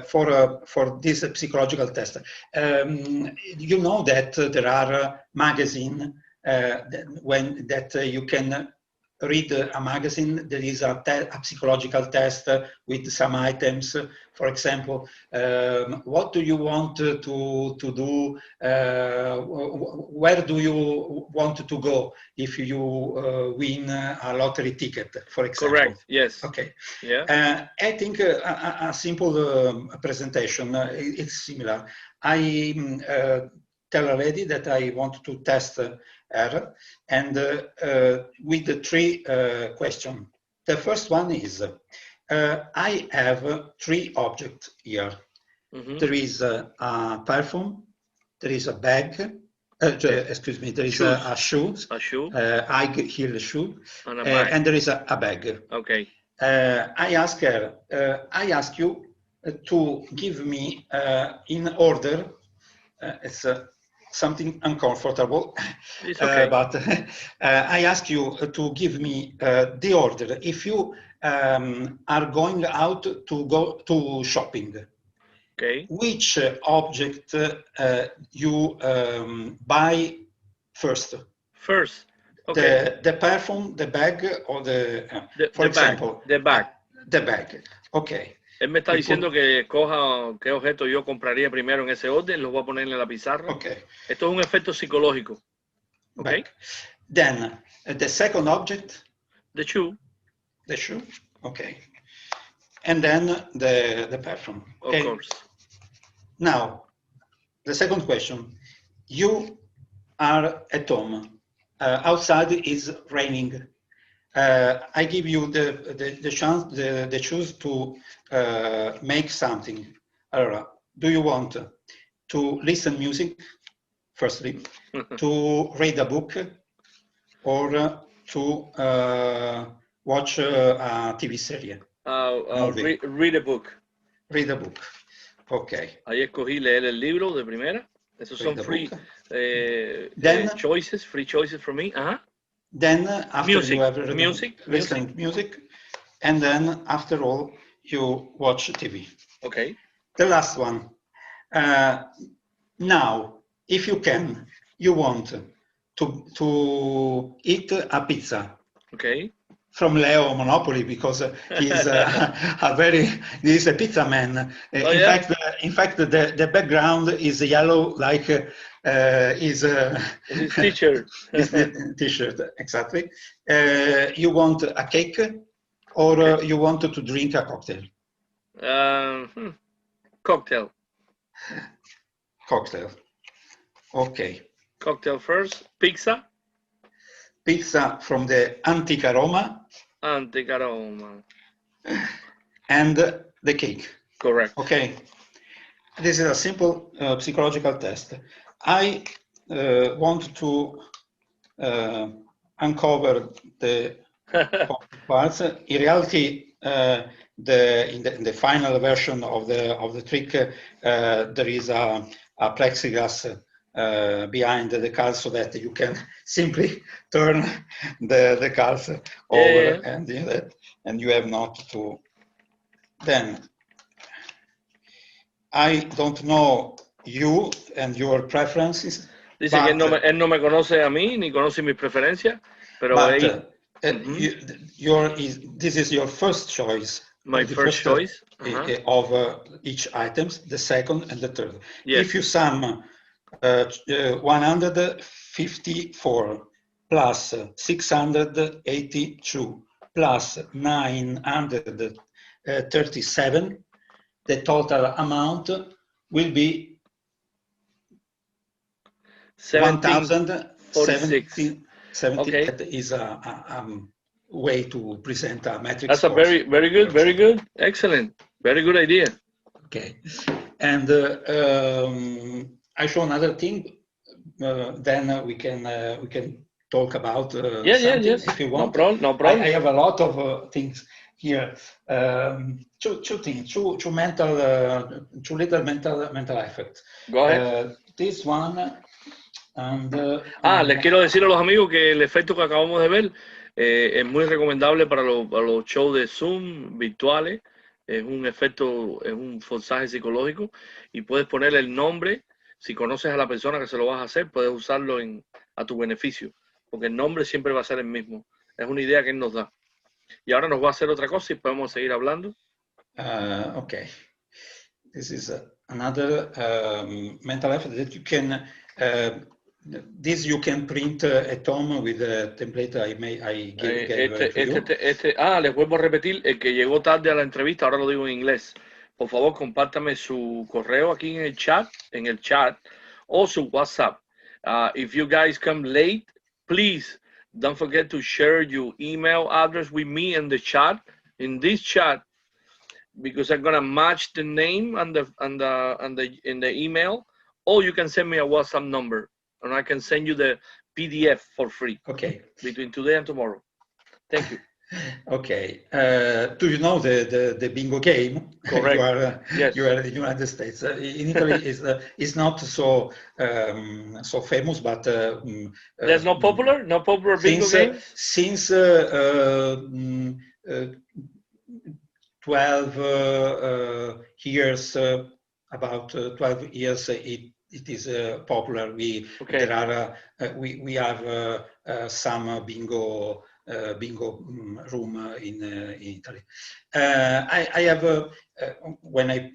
S2: for this psychological test, you know that there are magazines that you can read a magazine. There is a psychological test with some items. For example, what do you want to do? Where do you want to go if you win a lottery ticket, for example?
S1: Correct. Yes.
S2: Okay.
S1: Yeah.
S2: I think a simple presentation, it's similar. I tell a lady that I want to test R, and with the three questions. The first one is, I have three objects here. There is a perfume, there is a bag, excuse me, there is a shoe, high heel shoe, and there is a bag.
S1: Okay.
S2: I ask her, I ask you to give me in order, it's something uncomfortable,
S1: It's okay.
S2: but I ask you to give me the order if you are going out to go to shopping.
S1: Okay.
S2: Which object you buy first?
S1: First. Okay.
S2: The perfume, the bag, or for example,
S1: the bag.
S2: The bag. Okay.
S1: Él me está diciendo que escoja qué objeto yo compraría primero en ese orden, los voy a poner en la pizarra.
S2: Okay.
S1: Esto es un efecto psicológico. Okay.
S2: Bag. Then the second object.
S1: The shoe.
S2: The shoe. Okay. And then the perfume. Okay?
S1: Of course.
S2: Now, the second question. You are at home. Outside is raining. I give you the chance, the choose to make something. Do you want to listen music, firstly, to read a book, or to watch a TV series?
S1: Read a book.
S2: Read a book. Okay.
S1: Ahí escogí leer el libro de primera. Esos son free choices, free choices for me.
S2: Then after
S1: music.
S2: you have
S1: Music.
S2: music, and then after all you watch TV.
S1: Okay.
S2: The last one. Now, if you can, you want to eat a pizza.
S1: Okay.
S2: From Leo Monopoly, because he's he's a pizza man. In fact, the background is yellow, like his
S1: t-shirt.
S2: His t-shirt, exactly. You want a cake, or you want to drink a cocktail?
S1: Cocktail.
S2: Cocktail. Okay.
S1: Cocktail first. Pizza.
S2: Pizza from the Antica Roma.
S1: Antica Roma.
S2: And the cake.
S1: Correct.
S2: Okay. This is a simple psychological test. I want to uncover the parts. In reality, in the final version of the trick, there is a plexiglass behind the cards, so that you can simply turn the cards over, and you have not to. Then I don't know you and your preferences.
S1: Dice que él no me conoce a mí ni conoce mis preferencias, pero
S2: this is your first choice.
S1: My first choice
S2: of each items, the second and the third.
S1: Yes.
S2: If you sum 154 plus 682 plus 937, the total amount will be 1070.
S1: Okay.
S2: That is a way to present a metric.
S1: That's
S2: score.
S1: a very good, excellent, very good idea.
S2: Okay, and I show another thing. Then we can talk about something if you want.
S1: No problem.
S2: I have a lot of things here. Two things, two little mental effects.
S1: Go ahead.
S2: This one. And,
S1: les quiero decir a los amigos que el efecto que acabamos de ver es muy recomendable para los shows de Zoom virtuales. Es un efecto, es un forzaje psicológico, y puedes poner el nombre. Si conoces a la persona que se lo vas a hacer, puedes usarlo a tu beneficio, porque el nombre siempre va a ser el mismo. Es una idea que él nos da. Y ahora nos va a hacer otra cosa y podemos seguir hablando.
S2: Okay. This is another mental effort that you can this you can print at home with the template I gave
S1: les vuelvo a repetir, el que llegó tarde a la entrevista, ahora lo digo en inglés. Por favor, compártame su correo aquí en el chat, o su WhatsApp. If you guys come late please don't forget to share your email address with me in the chat, in this chat, because I'm gonna match the name in the email, or you can send me a WhatsApp number and I can send you the PDF for free.
S2: Okay.
S1: Between today and tomorrow. Thank you.
S2: Okay. Do you know the bingo game?
S1: Correct. Yes.
S2: You are in the United States. In Italy, is not so so famous, but
S1: there's no popular bingo games
S2: since 12 years, about 12 years, it is popular. We have some bingo room in Italy. I have when I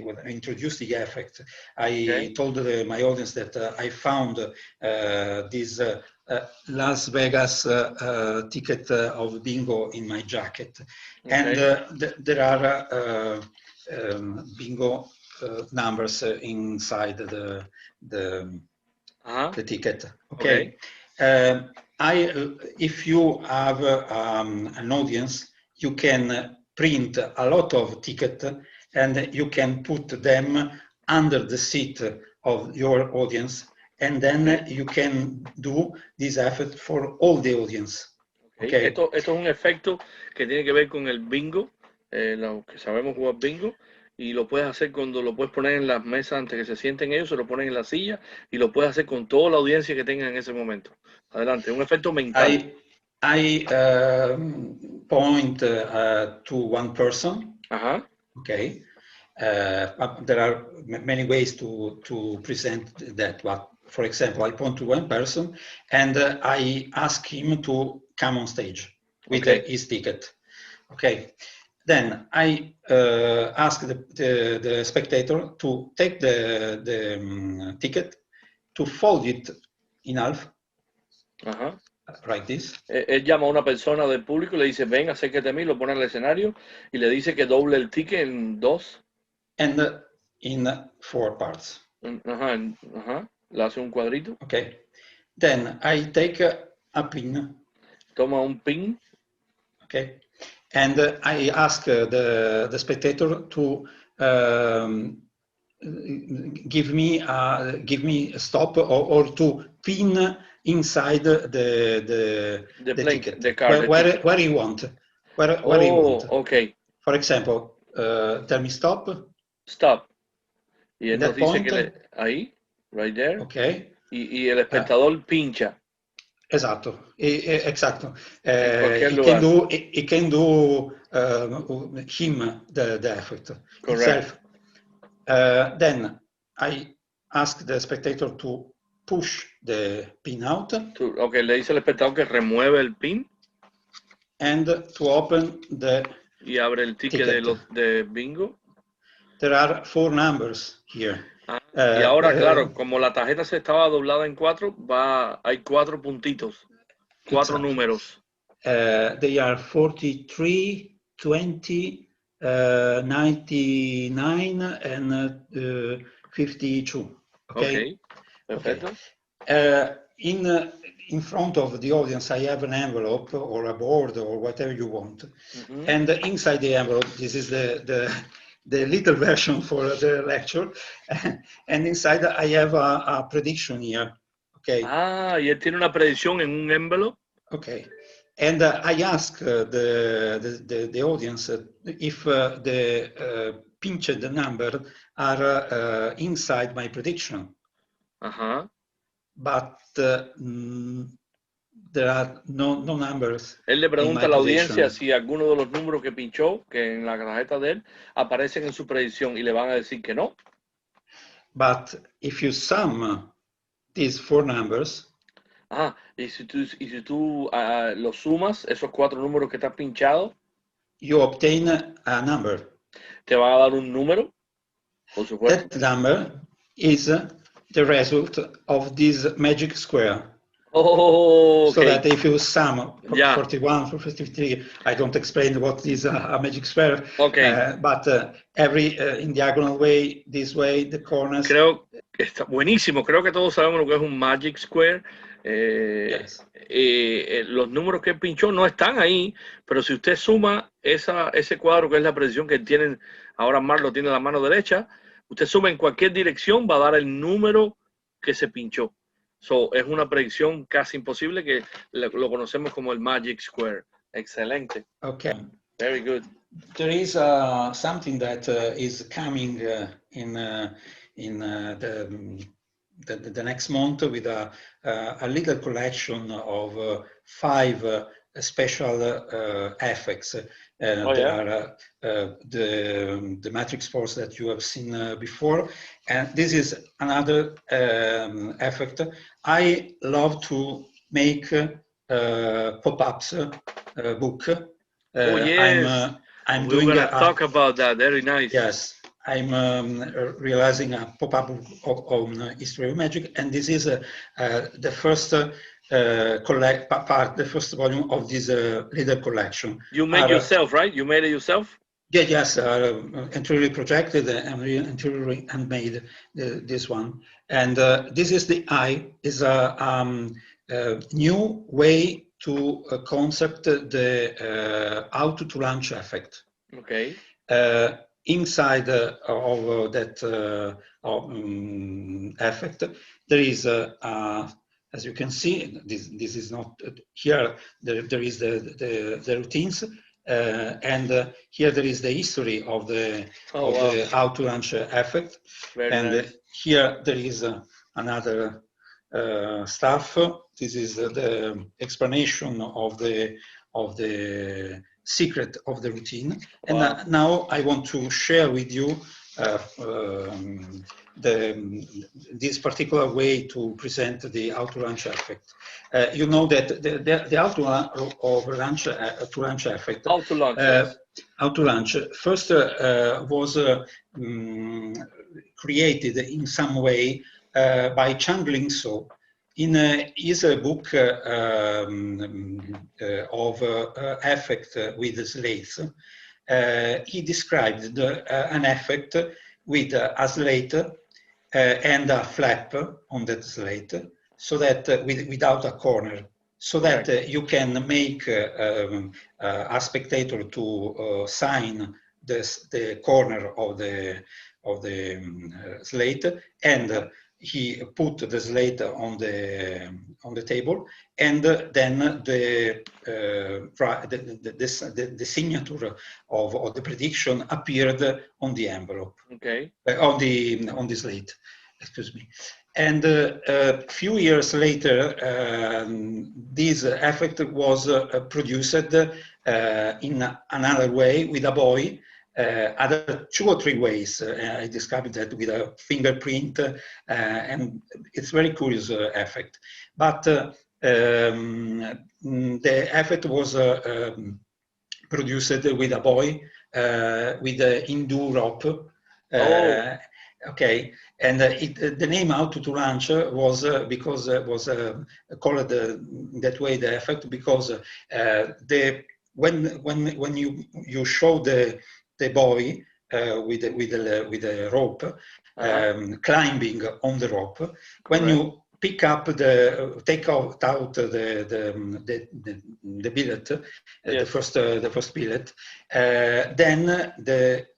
S2: when I introduced the effect, I told my audience that I found this Las Vegas ticket of bingo in my jacket, and there are bingo numbers inside the ticket. Okay. If you have an audience, you can print a lot of tickets and you can put them under the seat of your audience, and then you can do this effort for all the audience. Okay.
S1: Esto es un efecto que tiene que ver con el bingo, los que sabemos jugar bingo, y lo puedes hacer cuando lo puedes poner en las mesas antes que se sienten ellos, se lo ponen en la silla y lo puedes hacer con toda la audiencia que tengan en ese momento. Adelante, un efecto mental.
S2: I point to one person. Okay. There are many ways to present that. But for example, I point to one person and I ask him to come on stage with his ticket. Okay. Then I ask the spectator to take the ticket, to fold it in half, like this.
S1: Él llama a una persona del público y le dice, ven, acércate a mí, lo pone al escenario y le dice que doble el ticket en dos.
S2: And in 4 parts.
S1: Le hace un cuadrito.
S2: Okay. Then I take a pin.
S1: Toma un pin.
S2: Okay. And I ask the spectator to give me a stop or to pin inside the ticket,
S1: the card,
S2: where you want, where you want.
S1: Okay.
S2: For example, tell me stop.
S1: Stop. Y
S2: entonces dice que
S1: ahí, right there.
S2: Okay.
S1: Y el espectador pincha.
S2: Exacto, exacto. He can do him the effect.
S1: Correct.
S2: Then I ask the spectator to push the pin out.
S1: Okay, le dice al espectador que remueve el pin.
S2: And to open the
S1: y abre el ticket de bingo.
S2: There are 4 numbers here.
S1: Y ahora, claro, como la tarjeta se estaba doblada en 4, hay 4 puntitos, 4 números.
S2: They are 43, 20, 99, and 52. Okay.
S1: Perfecto.
S2: In front of the audience, I have an envelope or a board or whatever you want. And inside the envelope, this is the little version for the lecture, and inside I have a prediction here. Okay.
S1: Y él tiene una predicción en un envelope.
S2: Okay. And I ask the audience if the pinched number are inside my prediction. But there are no numbers.
S1: Él le pregunta a la audiencia si alguno de los números que pinchó, que en la tarjeta de él, aparecen en su predicción y le van a decir que no.
S2: But if you sum these 4 numbers.
S1: Y si tú los sumas, esos 4 números que están pinchados,
S2: you obtain a number.
S1: Te va a dar un número, por supuesto.
S2: That number is the result of this magic square.
S1: Okay.
S2: So that if you sum 41 for 53, I don't explain what is a magic square.
S1: Okay.
S2: But every in diagonal way, this way, the corners.
S1: Creo que está buenísimo. Creo que todos sabemos lo que es un magic square.
S2: Yes.
S1: Los números que pinchó no están ahí, pero si usted suma ese cuadro que es la predicción que tienen, ahora Marc lo tiene en la mano derecha, usted suma en cualquier dirección, va a dar el número que se pinchó. So, es una predicción casi imposible que lo conocemos como el Magic Square. Excelente.
S2: Okay.
S1: Very good.
S2: There is something that is coming in the next month with a little collection of 5 special effects. There are the matrix force that you have seen before, and this is another effect. I love to make pop-ups book.
S1: Oh yes,
S2: I'm
S1: we're
S2: doing
S1: gonna talk about that. Very nice.
S2: Yes, I'm realizing a pop-up on history of magic, and this is the first the first volume of this little collection.
S1: You made yourself, right? You made it yourself?
S2: Yeah, yes, entirely projected and entirely handmade this one. And this is the eye, is a new way to concept the auto to launch effect.
S1: Okay.
S2: Inside of that effect, there is as you can see, this is not here. There is the routines, and here there is the history of the auto launch effect. Very nice. Here there is another stuff. This is the explanation of the secret of the routine. And now I want to share with you this particular way to present the auto launch effect. You know that the auto launch effect. Auto launch first was created in some way by Chang Ling So. In his book of effect with slates, he described an effect with a slate and a flap on that slate, so that without a corner, so that you can make a spectator to sign the corner of the slate, and he put the slate on the table, and then the signature of the prediction appeared on the envelope. Okay. On the slate. Excuse me. And a few years later, this effect was produced in another way with a boy. Other 2 or 3 ways. I described that with a fingerprint, and it's very curious effect. But the effect was produced with a boy with a Hindu rope. Okay, and the name auto to launch was because was called that way, the effect, because when you show the boy with the rope climbing on the rope, when you pick up take out the billet, yes, the first billet, then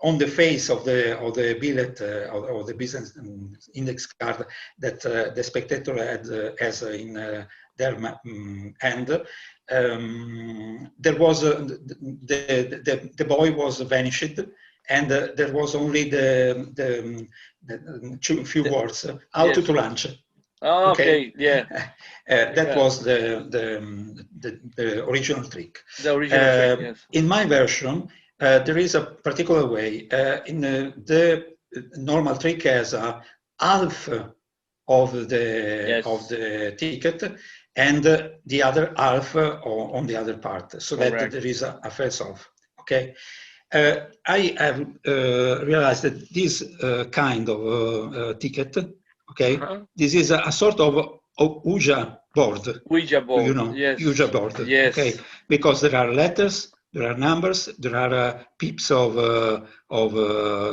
S2: on the face of the billet or the business index card that the spectator has in their hand, there was the boy was vanished, and there was only the few words auto, yes, to launch.
S1: Oh, okay, yeah.
S2: That was the original trick. The original trick, yes. In my version, there is a particular way. In the normal trick has a half of the, yes, of the ticket, and the other half on the other part, so correct, that there is a face-off. Okay. I have realized that this kind of ticket, okay, this is a sort of Ouija board. Ouija board, you know, yes. Ouija board, yes. Okay, because there are letters, there are numbers, there are pips of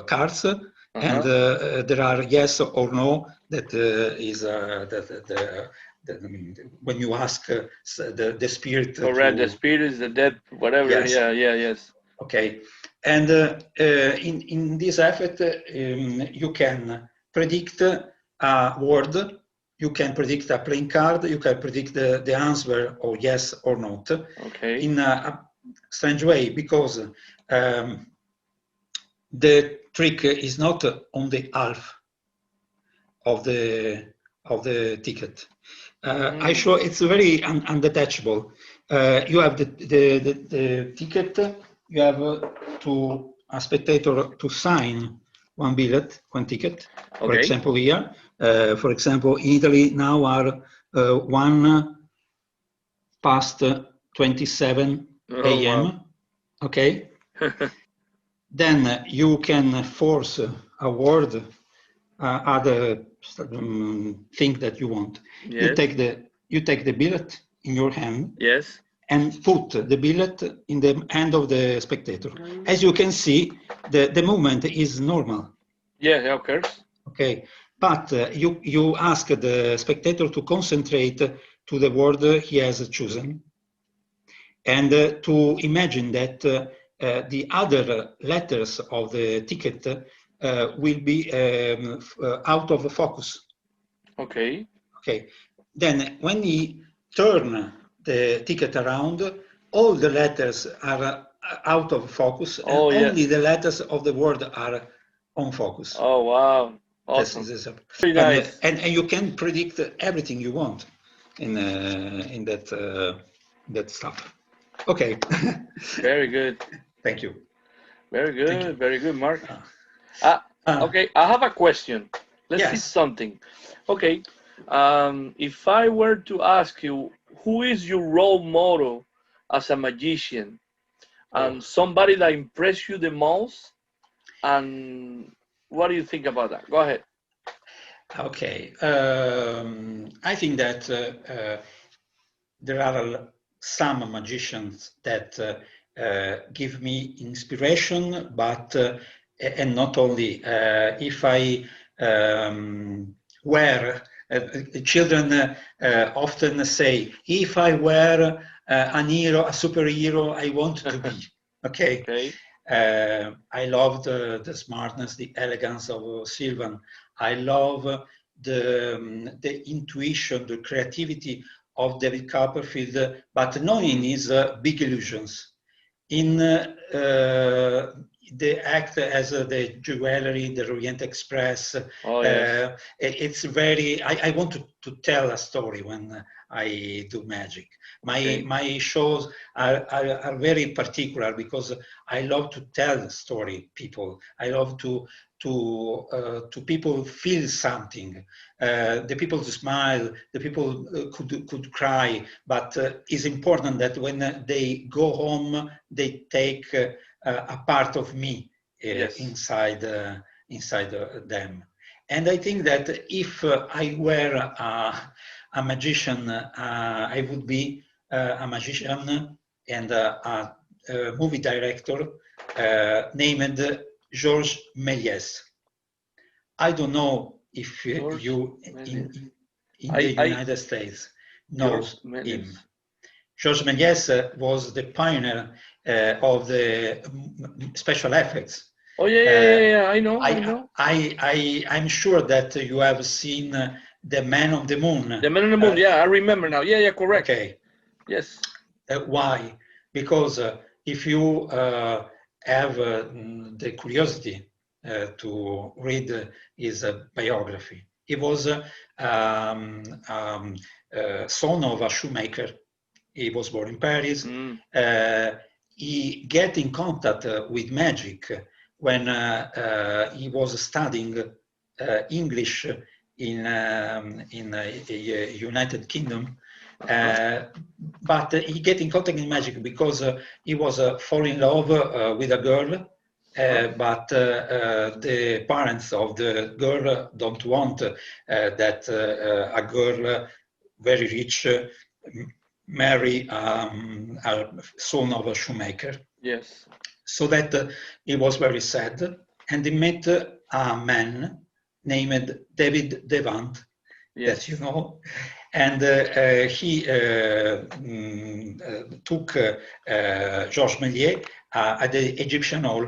S2: cards, and there are yes or no that is the when you ask the spirit.
S1: Correct. The spirit is the dead, whatever.
S2: Yes.
S1: Yes.
S2: Okay. And in this effort, you can predict a word, you can predict a playing card, you can predict the answer or yes or not.
S1: Okay.
S2: In a strange way, because the trick is not on the half of the ticket. I show it's very undetachable. You have the ticket. You have a spectator to sign one billet, one ticket. For
S1: Okay.
S2: example, here. For example, in Italy now are 1:27 a.m.
S1: Wow.
S2: Okay. Then you can force a word, other thing that you want.
S1: Yes.
S2: You take the billet in your hand.
S1: Yes.
S2: And put the billet in the hand of the spectator. As you can see, the movement is normal.
S1: Yeah, of course.
S2: Okay, but you ask the spectator to concentrate to the word he has chosen, and to imagine that the other letters of the ticket will be out of focus.
S1: Okay.
S2: Okay, then when he turn the ticket around, all the letters are out of focus, and only the letters of the word are on focus.
S1: Oh, wow. Awesome. Very nice.
S2: And you can predict everything you want in that stuff. Okay.
S1: Very good.
S2: Thank you.
S1: Very good.
S2: You.
S1: Very good, Mark. Okay, I have a question. Let's see something. Okay. If I were to ask you, who is your role model as a magician, and somebody that impressed you the most, and what do you think about that? Go ahead.
S2: Okay. I think that there are some magicians that give me inspiration, but and not only. If I were children often say, if I were an hero, a superhero, I want to be. Okay.
S1: Okay.
S2: I love the smartness, the elegance of Sylvan. I love the intuition, the creativity of David Copperfield, but not in his big illusions. In the act as the jewelry, the Orient Express.
S1: Oh, yes.
S2: It's very, I want to tell a story when I do magic. My shows are very particular because I love to tell story people. I love to people feel something. The people to smile, the people could cry, but it's important that when they go home, they take a part of me inside them. And I think that if I were a magician, I would be a magician and a movie director named Georges Méliès. I don't know if you in the United States know him. Georges Méliès was the pioneer of the special effects.
S1: Oh yeah, I know.
S2: I'm sure that you have seen The Man on the Moon.
S1: The Man on the Moon, yeah, I remember now. Yeah, correct.
S2: Okay.
S1: Yes.
S2: Why? Because if you have the curiosity to read his biography, he was son of a shoemaker. He was born in Paris. He get in contact with magic when he was studying English in United Kingdom. But he get in contact with magic because he was fall in love with a girl, but the parents of the girl don't want that a girl very rich marry a son of a shoemaker.
S1: Yes.
S2: So that he was very sad, and he met a man named David Devant, that you know, and he took Georges Méliès at the Egyptian Hall,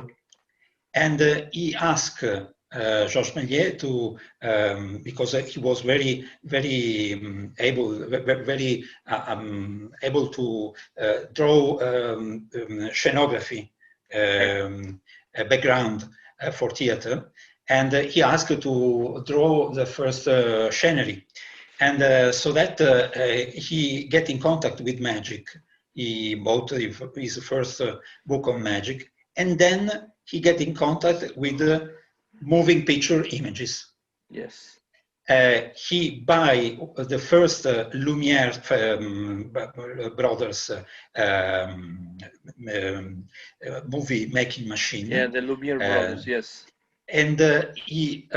S2: and he asked Georges Méliès to, because he was very able to draw scenography, a background for theater, and he asked to draw the first scenery, and so that he get in contact with magic. He bought his first book on magic, and then he get in contact with moving picture images.
S1: Yes.
S2: He buy the first Lumière brothers movie making machine.
S1: Yeah, the Lumière brothers, yes.
S2: And he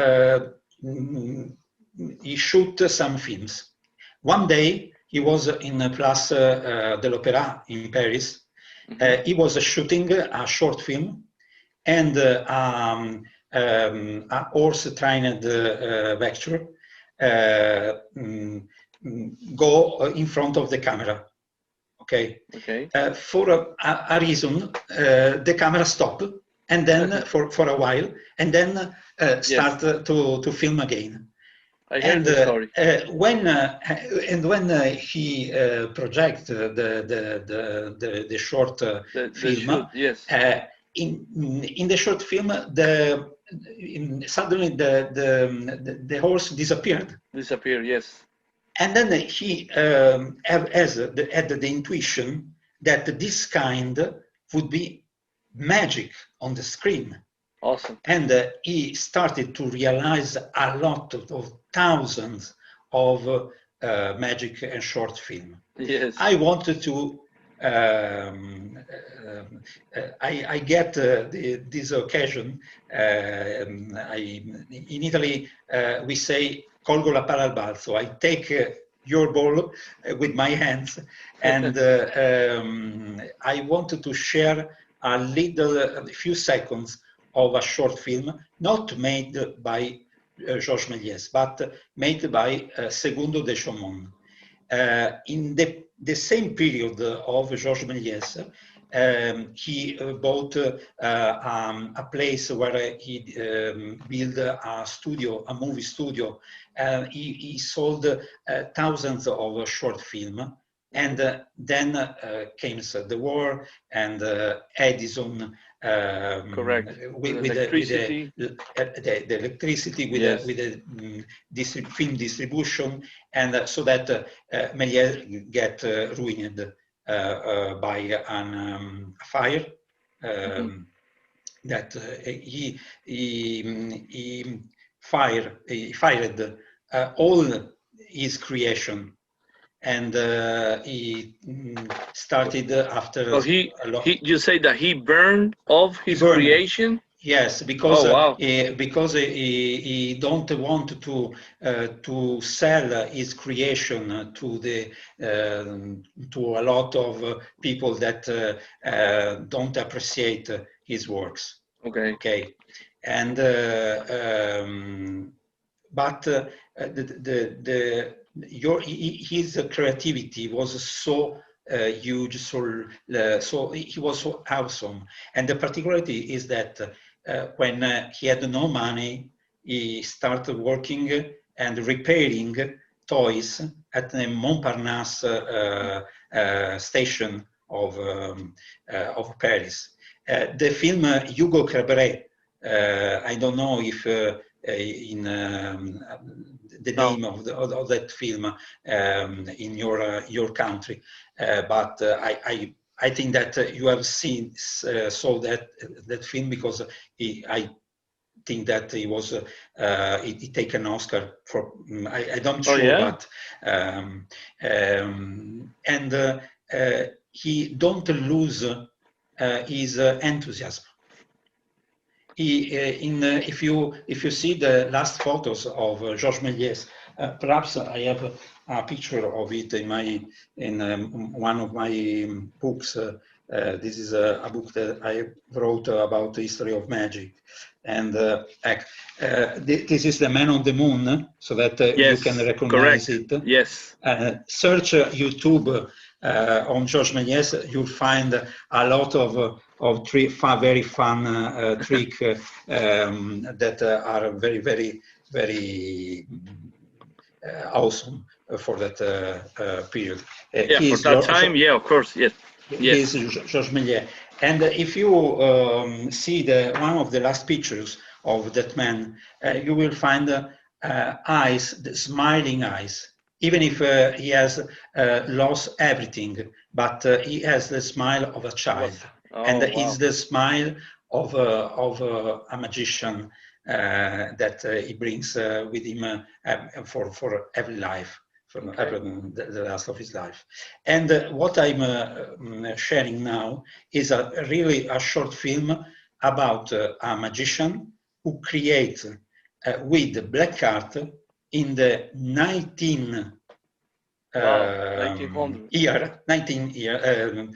S2: shoot some films. One day he was in Place de l'Opéra in Paris. He was shooting a short film, and a horse-trained vector go in front of the camera. Okay.
S1: Okay.
S2: For a reason, the camera stopped, and then for a while, and then start to film again.
S1: I heard the story.
S2: When he project the short film,
S1: shoot, yes.
S2: In the short film, suddenly the horse disappeared.
S1: Disappear, yes.
S2: And then he had the intuition that this kind would be magic on the screen.
S1: Awesome.
S2: And he started to realize a lot of thousands of magic and short film.
S1: Yes.
S2: I wanted to, I get this occasion, in Italy we say colgo la palla al balzo. I take your ball with my hands, and I wanted to share a few seconds of a short film, not made by Georges Méliès, but made by Segundo de Chaumont. In the same period of Georges Méliès, he bought a place where he built a studio, a movie studio. He sold thousands of short films. And then came the war, and Edison.
S1: Correct.
S2: With the electricity, with the film distribution, and so that Méliès get ruined by a fire. That he fired all his creation. And he started after.
S1: So you say that he burned off his creation?
S2: Yes, because he don't want to sell his creation to a lot of people that don't appreciate his works.
S1: Okay.
S2: Okay, and but his creativity was so huge, so he was so awesome. And the particularity is that when he had no money, he started working and repairing toys at the Montparnasse station of Paris. The film Hugo Cabret, I don't know if in the name of that film in your country, but I think that you have saw that film, because I think that he was he take an Oscar for, I don't sure, but and he don't lose his enthusiasm. If you see the last photos of Georges Méliès, perhaps I have a picture of it in one of my books. This is a book that I wrote about the history of magic. And this is the Man on the Moon, so that you can recognize
S1: correct.
S2: it.
S1: Yes.
S2: Search YouTube on Georges Méliès, you'll find a lot of very fun tricks that are very, very, very awesome for that period.
S1: Yeah, for that time, yeah, of course, yes. Yes.
S2: He is Georges Méliès. And if you see one of the last pictures of that man, you will find eyes, the smiling eyes, even if he has lost everything, but he has the smile of a child.
S1: Oh,
S2: And
S1: wow.
S2: it's the smile of a magician that he brings with him for every life, for the rest of his life. And what I'm sharing now is really a short film about a magician who creates with black art in the 1900.
S1: Yeah, 1900.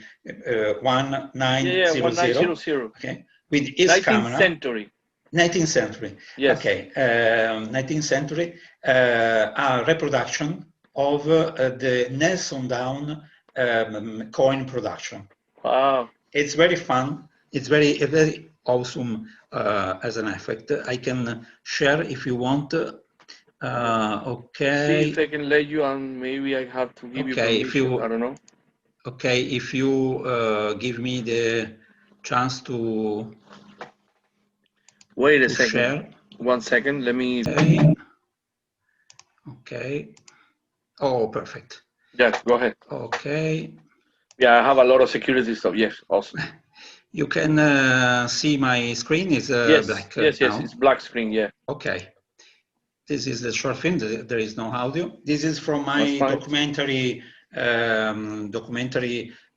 S2: Okay, with his camera.
S1: Century.
S2: 19th century.
S1: Yes.
S2: Okay, 19th century. A reproduction of the Nelson Down coin production.
S1: Wow.
S2: It's very fun. It's very, very awesome as an effect. I can share if you want. Okay.
S1: See if I can let you, and maybe I have to give you permission. I don't know.
S2: Okay, if you give me the chance to.
S1: Wait a second.
S2: Share.
S1: 1 second. Let me.
S2: Okay. Oh, perfect.
S1: Yes, go ahead.
S2: Okay.
S1: Yeah, I have a lot of security stuff. Yes, awesome.
S2: You can see my screen is black.
S1: Yes, it's black screen. Yeah.
S2: Okay. This is the short film. There is no audio. This is from my documentary.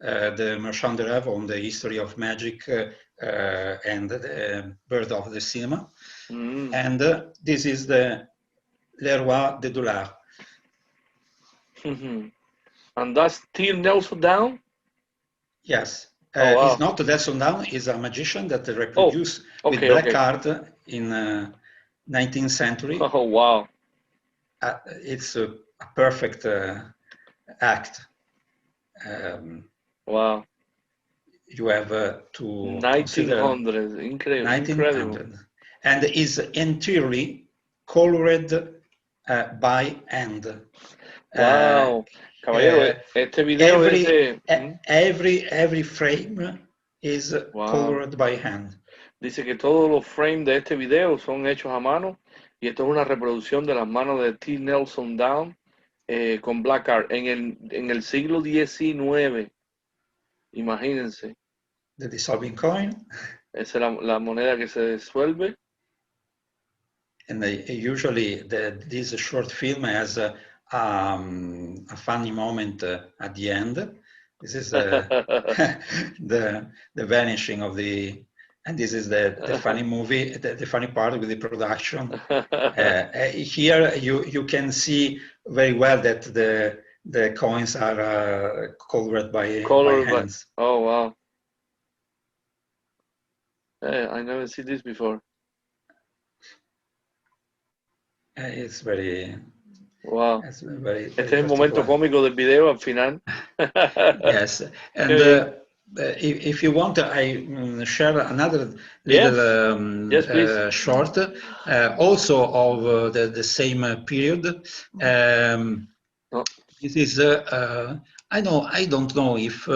S2: The Marchand de Rêve on the history of magic and the birth of the cinema. And this is the Le Roi des Dollars.
S1: And that's still Nelson Down?
S2: Yes.
S1: Wow.
S2: It's not Nelson Down, it's a magician that reproduced with black art in 19th century.
S1: Oh, wow.
S2: It's a perfect act.
S1: Wow.
S2: You have to
S1: 1900, incredible.
S2: 1900. And is entirely colored by hand.
S1: Wow. Caballero, este video
S2: every frame is colored by hand.
S1: Dice que todos los frames de este video son hechos a mano, y esto es una reproducción de las manos de T. Nelson Down con black art en el siglo XIX. Imagínense.
S2: The dissolving coin.
S1: Esa es la moneda que se disuelve.
S2: And usually this short film has a funny moment at the end. This is the vanishing of the, and this is the funny movie, the funny part with the production. Here you can see very well that the coins are colored by hands.
S1: Oh wow! I never see this before.
S2: It's very.
S1: Wow.
S2: It's very,
S1: Este es el momento cómico del video al final.
S2: Yes, and if you want, I share another little short, also of the same period. This is I don't know if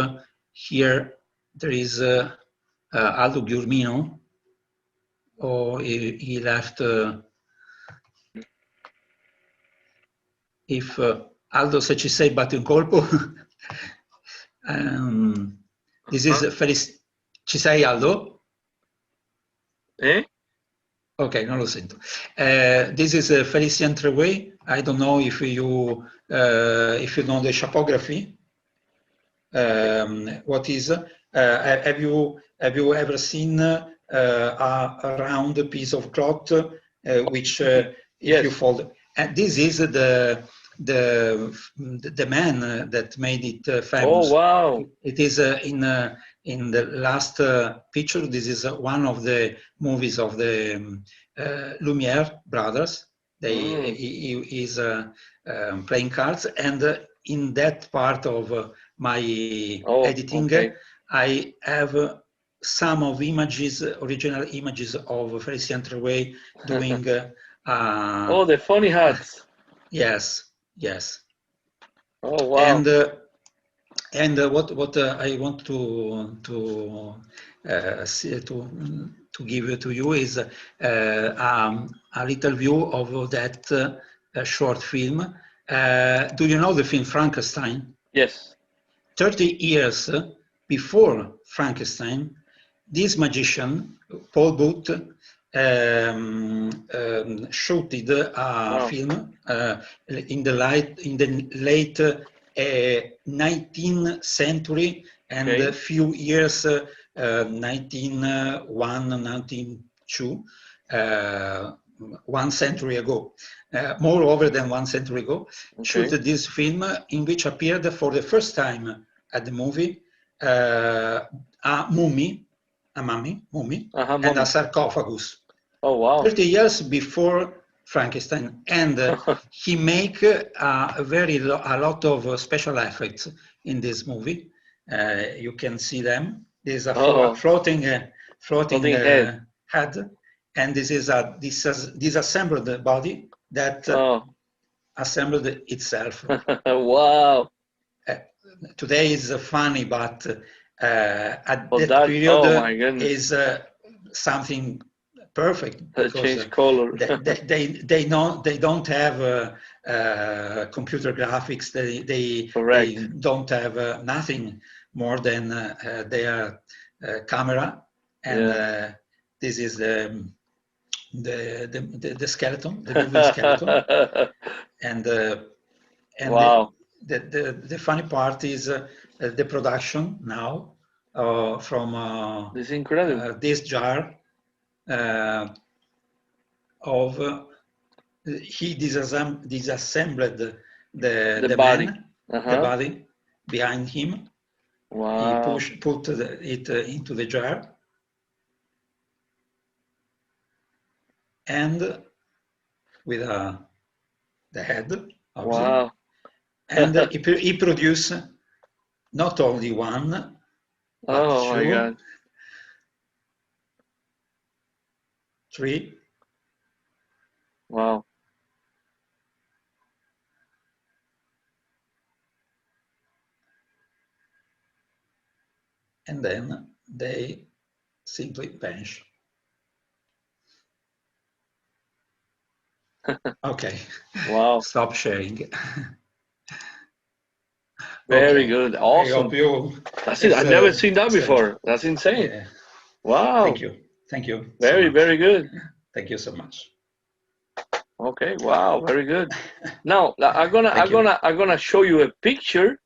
S2: here there is Aldo Giurmino, or he left. If Aldo, se ci sei, batti un colpo. This is ci sei, Aldo? Ok, non lo sento. This is Felicien Treway. I don't know if you know the chapography. What is? Have you ever seen a round piece of cloth which if you fold? And this is the man that made it famous.
S1: Oh, wow.
S2: It is in the last picture. This is one of the movies of the Lumiere brothers. He is playing cards, and in that part of my editing, I have some of images, original images of Félicien Trouet doing.
S1: Oh, the funny hats.
S2: Yes, yes.
S1: Oh, wow.
S2: And what I want to give to you is a little view of that short film. Do you know the film Frankenstein?
S1: Yes.
S2: 30 years before Frankenstein, this magician, Paul Booth, shooted a film in the late 19th century, and a few years 1901, 1902, 1 century ago, more over than 1 century ago, shooted this film in which appeared for the first time at the movie a mummy, and a sarcophagus.
S1: Oh, wow.
S2: 30 years before Frankenstein, and he make a lot of special effects in this movie. You can see them. There's a floating head, and this is a disassembled body that assembled itself.
S1: Wow.
S2: Today is funny, but at that period is something perfect, because
S1: change color.
S2: they don't have computer graphics. They don't have nothing more than their camera, and this is the skeleton, the moving skeleton, and
S1: wow.
S2: The funny part is the production now from
S1: this is incredible.
S2: this jar of he disassembled the
S1: body.
S2: man, the body behind him.
S1: Wow.
S2: He put it into the jar, and with the head, obviously.
S1: Wow.
S2: And he produced not only one, but
S1: my God.
S2: 3.
S1: Wow.
S2: And then they simply vanish. Okay.
S1: Wow.
S2: Stop sharing.
S1: Very good. Awesome.
S2: I hope you.
S1: That's it. I've never seen that before. That's insane.
S2: Yeah.
S1: Wow.
S2: Thank you. Thank you.
S1: Very, very good.
S2: Thank you so much.
S1: Okay. Wow. Very good. Now I'm gonna show you a picture,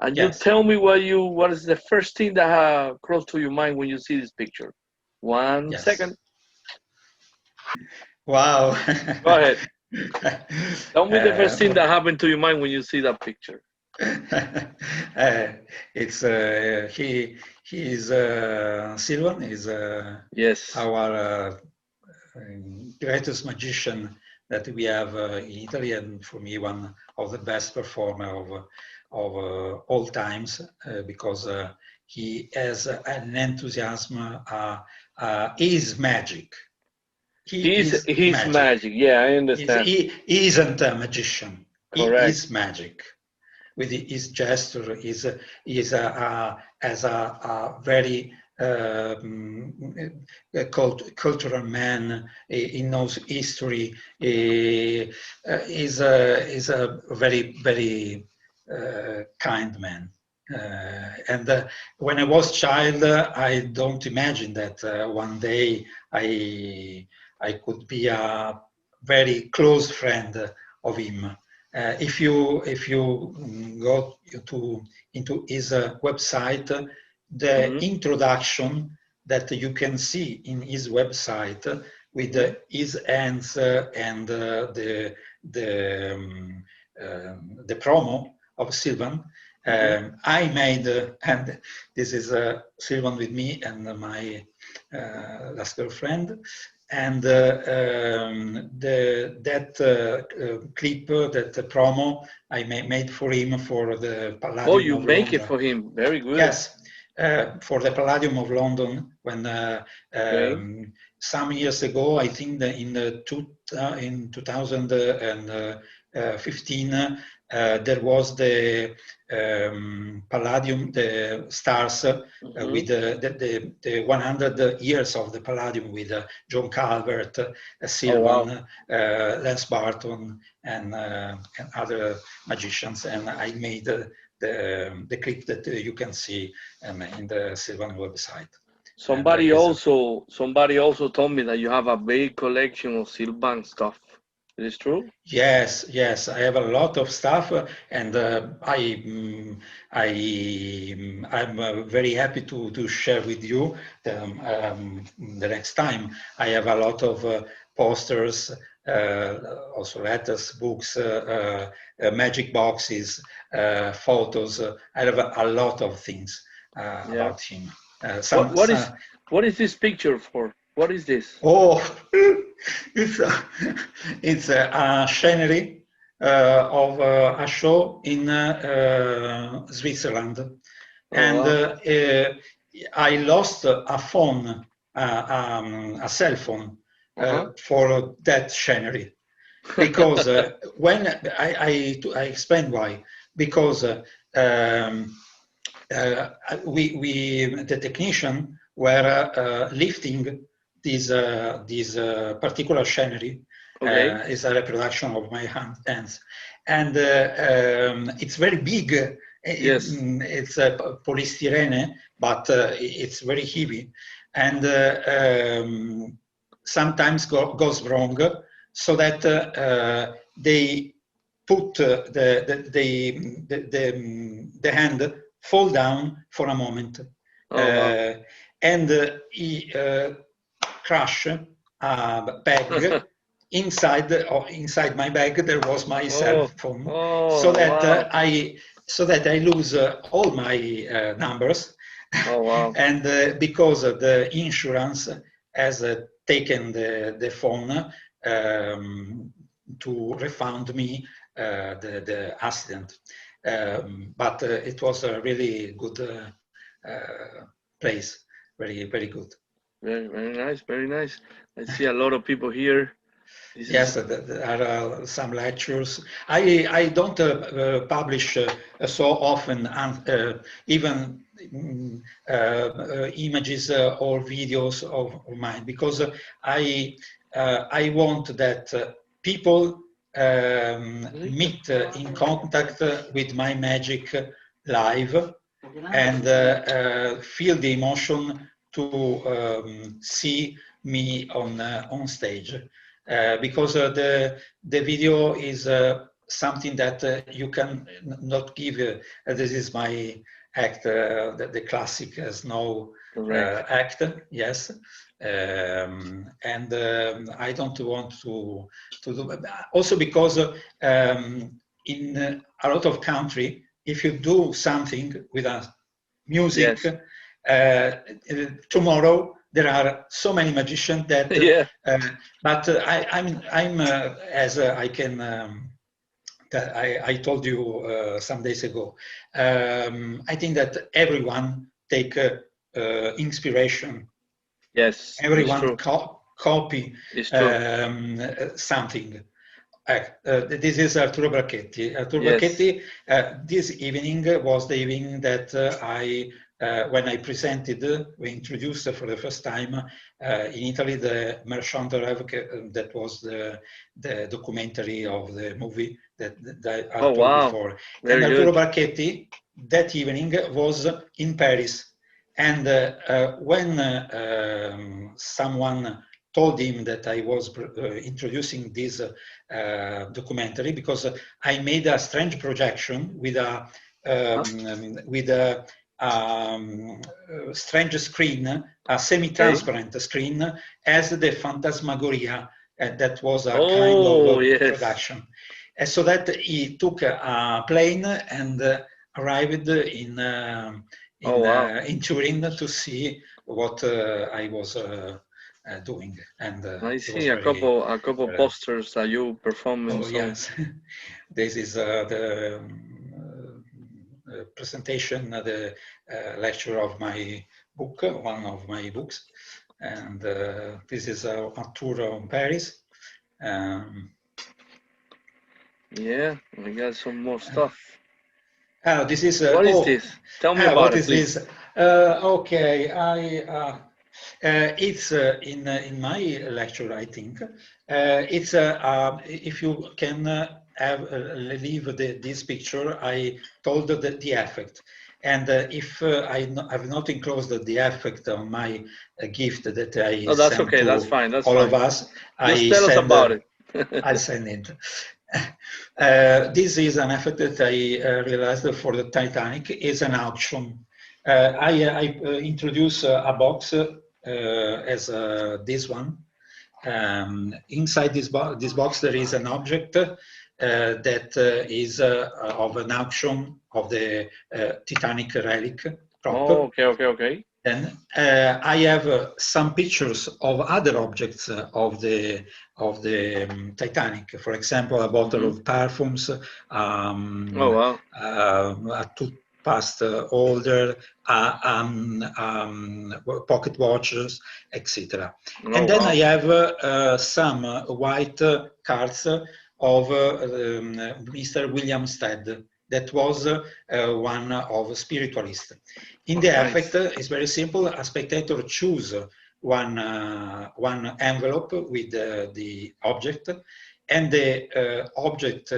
S1: and you tell me what is the first thing that crossed to your mind when you see this picture. 1 second.
S2: Wow.
S1: Go ahead. Tell me the first thing that happened to your mind when you see that picture.
S2: It's he's Silvan is
S1: yes,
S2: our greatest magician that we have in Italy, and for me one of the best performer of all times, because he has an enthusiasm. Is magic.
S1: He's magic. Yeah, I understand.
S2: He isn't a magician.
S1: Correct.
S2: He is magic. With his gesture, is as a very cultural man. He knows history. Is a very, very kind man. And when I was child, I don't imagine that one day I could be a very close friend of him. If you go into his website, the introduction that you can see in his website with his hands and the the promo of Sylvan. I made, and this is Sylvan with me and my last girlfriend, and that clip, that promo, I made for him for the Palladium.
S1: Oh, you
S2: of
S1: make
S2: London.
S1: it for him. Very good.
S2: Yes, for the Palladium of London, when some years ago, I think that in 2015, there was the Palladium, the stars with the 100 years of the Palladium, with John Calvert, Sylvan, Lance Barton, and other magicians, and I made the clip that you can see in the Sylvan website.
S1: Somebody also told me that you have a big collection of Sylvan stuff. Is this true?
S2: Yes, yes, I have a lot of stuff, and I'm very happy to share with you the next time. I have a lot of posters, also letters, books, magic boxes, photos. I have a lot of things about him.
S1: What is this picture for? What is this?
S2: Oh, it's a scenery of a show in Switzerland, and I lost a phone, a cell phone, for that scenery, because when I explained why, because the technician were lifting this particular scenery. Is a reproduction of my hands, and it's very big. It's polystyrene, but it's very heavy, and sometimes goes wrong, so that they put the hand fall down for a moment, and he crash a bag. Inside my bag there was my cell phone, so that I lose all my numbers. And because the insurance has taken the phone to refund me the accident, but it was a really good place, very good.
S1: Very nice, very nice. I see a lot of people here.
S2: Yes, there are some lectures. I don't publish so often, even images or videos of mine, because I want that people meet in contact with my magic live, and feel the emotion to see me on stage. Because the video is something that you can not give. This is my act, the classic snow act. Yes, and I don't want to do. Also because in a lot of country, if you do something with a music, tomorrow there are so many magicians that, but I'm as I can, I told you some days ago, I think that everyone take inspiration.
S1: Yes,
S2: everyone copy something. This is Arturo Bracchetti. Arturo Bracchetti, this evening was the evening that when I we introduced for the first time in Italy the Merchant de Rêve, that was the documentary of the movie that I told before. And Arturo Bracchetti that evening was in Paris, and when someone told him that I was introducing this documentary, because I made a strange projection with a strange screen, a semi-transparent screen, as the Phantasmagoria. That was a kind of production. so that he took a plane and arrived in in Turin to see what I was doing, and
S1: I
S2: it was
S1: see a
S2: very.
S1: couple posters that you perform in
S2: Oh
S1: some.
S2: yes, this is the presentation, the lecture of my book, one of my books, and this is a tour on Paris.
S1: Yeah, we got some more stuff.
S2: This is
S1: What is this? Tell me about
S2: what
S1: it,
S2: is
S1: please.
S2: this? Okay, it's in my lecture, I think. It's if you can leave this picture, I told the effect. And if I've not enclosed the effect on my gift that I
S1: Oh, that's
S2: sent
S1: okay.
S2: to
S1: That's fine. That's
S2: all
S1: fine.
S2: of us,
S1: Just
S2: I
S1: tell us
S2: send,
S1: about it.
S2: I send it. This is an effect that I realized for the Titanic. Is an auction. I introduce a box as this one. Inside this box there is an object that is of an auction of the Titanic relic prop.
S1: Oh, okay.
S2: Then I have some pictures of other objects of the Titanic. For example, a bottle of perfumes,
S1: Oh, wow.
S2: a toothpaste holder, pocket watches, etc.
S1: Oh,
S2: And then
S1: wow.
S2: I have some white cards of Mr. William Stead. That was one of spiritualists. In the effect, it's very simple. A spectator choose one envelope with the object, and the object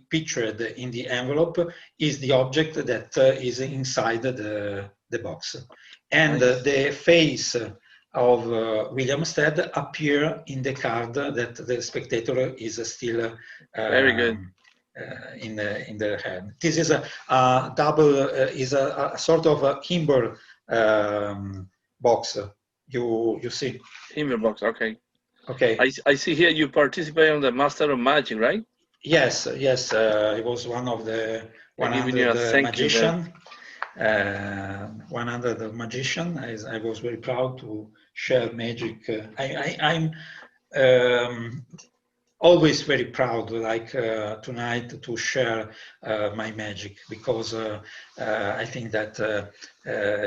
S2: pictured in the envelope is the object that is inside the box. And the face of William Stead appear in the card that the spectator is still
S1: very good.
S2: in the hand. This is a double, is a sort of a Kimber box. You see?
S1: Timber box. Okay.
S2: Okay.
S1: I see here you participate on the Master of Magic, right?
S2: Yes. It was one of the 100 magician. 100 magician. I was very proud to share magic. I'm always very proud, like tonight, to share my magic, because I think that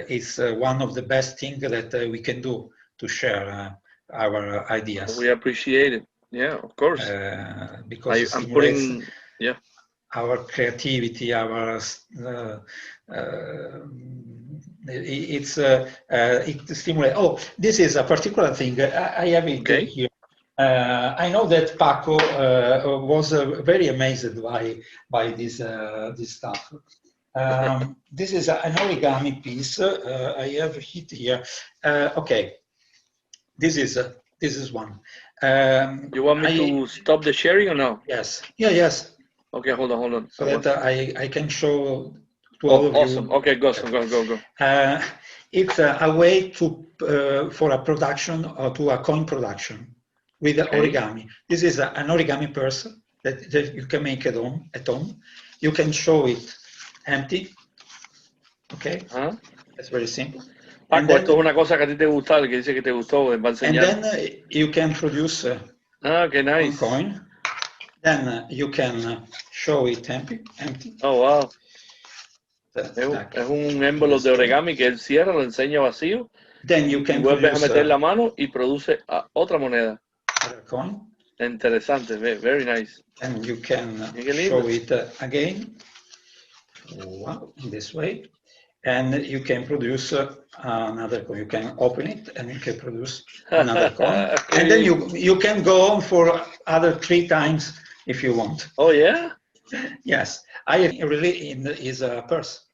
S2: it's one of the best things that we can do to share our ideas.
S1: We appreciate it. Yeah, of course.
S2: Because it
S1: stimulates
S2: our creativity, our it stimulates. Oh, this is a particular thing. I have it here. I know that Paco was very amazed by this stuff. This is an origami piece. I have it here. Okay, this is one.
S1: You want me to stop the sharing or no?
S2: Yes. Yes.
S1: Okay, hold on.
S2: So that I can show to all of you.
S1: Awesome. Okay, go.
S2: It's a way to for a production or to a coin production with origami. This is an origami purse that you can make at home. You can show it empty. Okay, that's very simple.
S1: Paco, esto es una cosa que a ti te gusta, que dice que te gustó, va a enseñar.
S2: And then you can produce
S1: okay, nice.
S2: one coin. Then you can show it empty.
S1: Oh, wow. Es un envelope de origami que él cierra, lo enseña vacío.
S2: Then you can
S1: y vuelves a meter la mano y produce otra moneda.
S2: Coin.
S1: Interesante, very nice.
S2: And you can show it again. Wow, in this way. And you can produce another coin. You can open it and you can produce another coin. And then you can go on for other 3 times if you want.
S1: Oh, yeah?
S2: Yes. I really is a purse.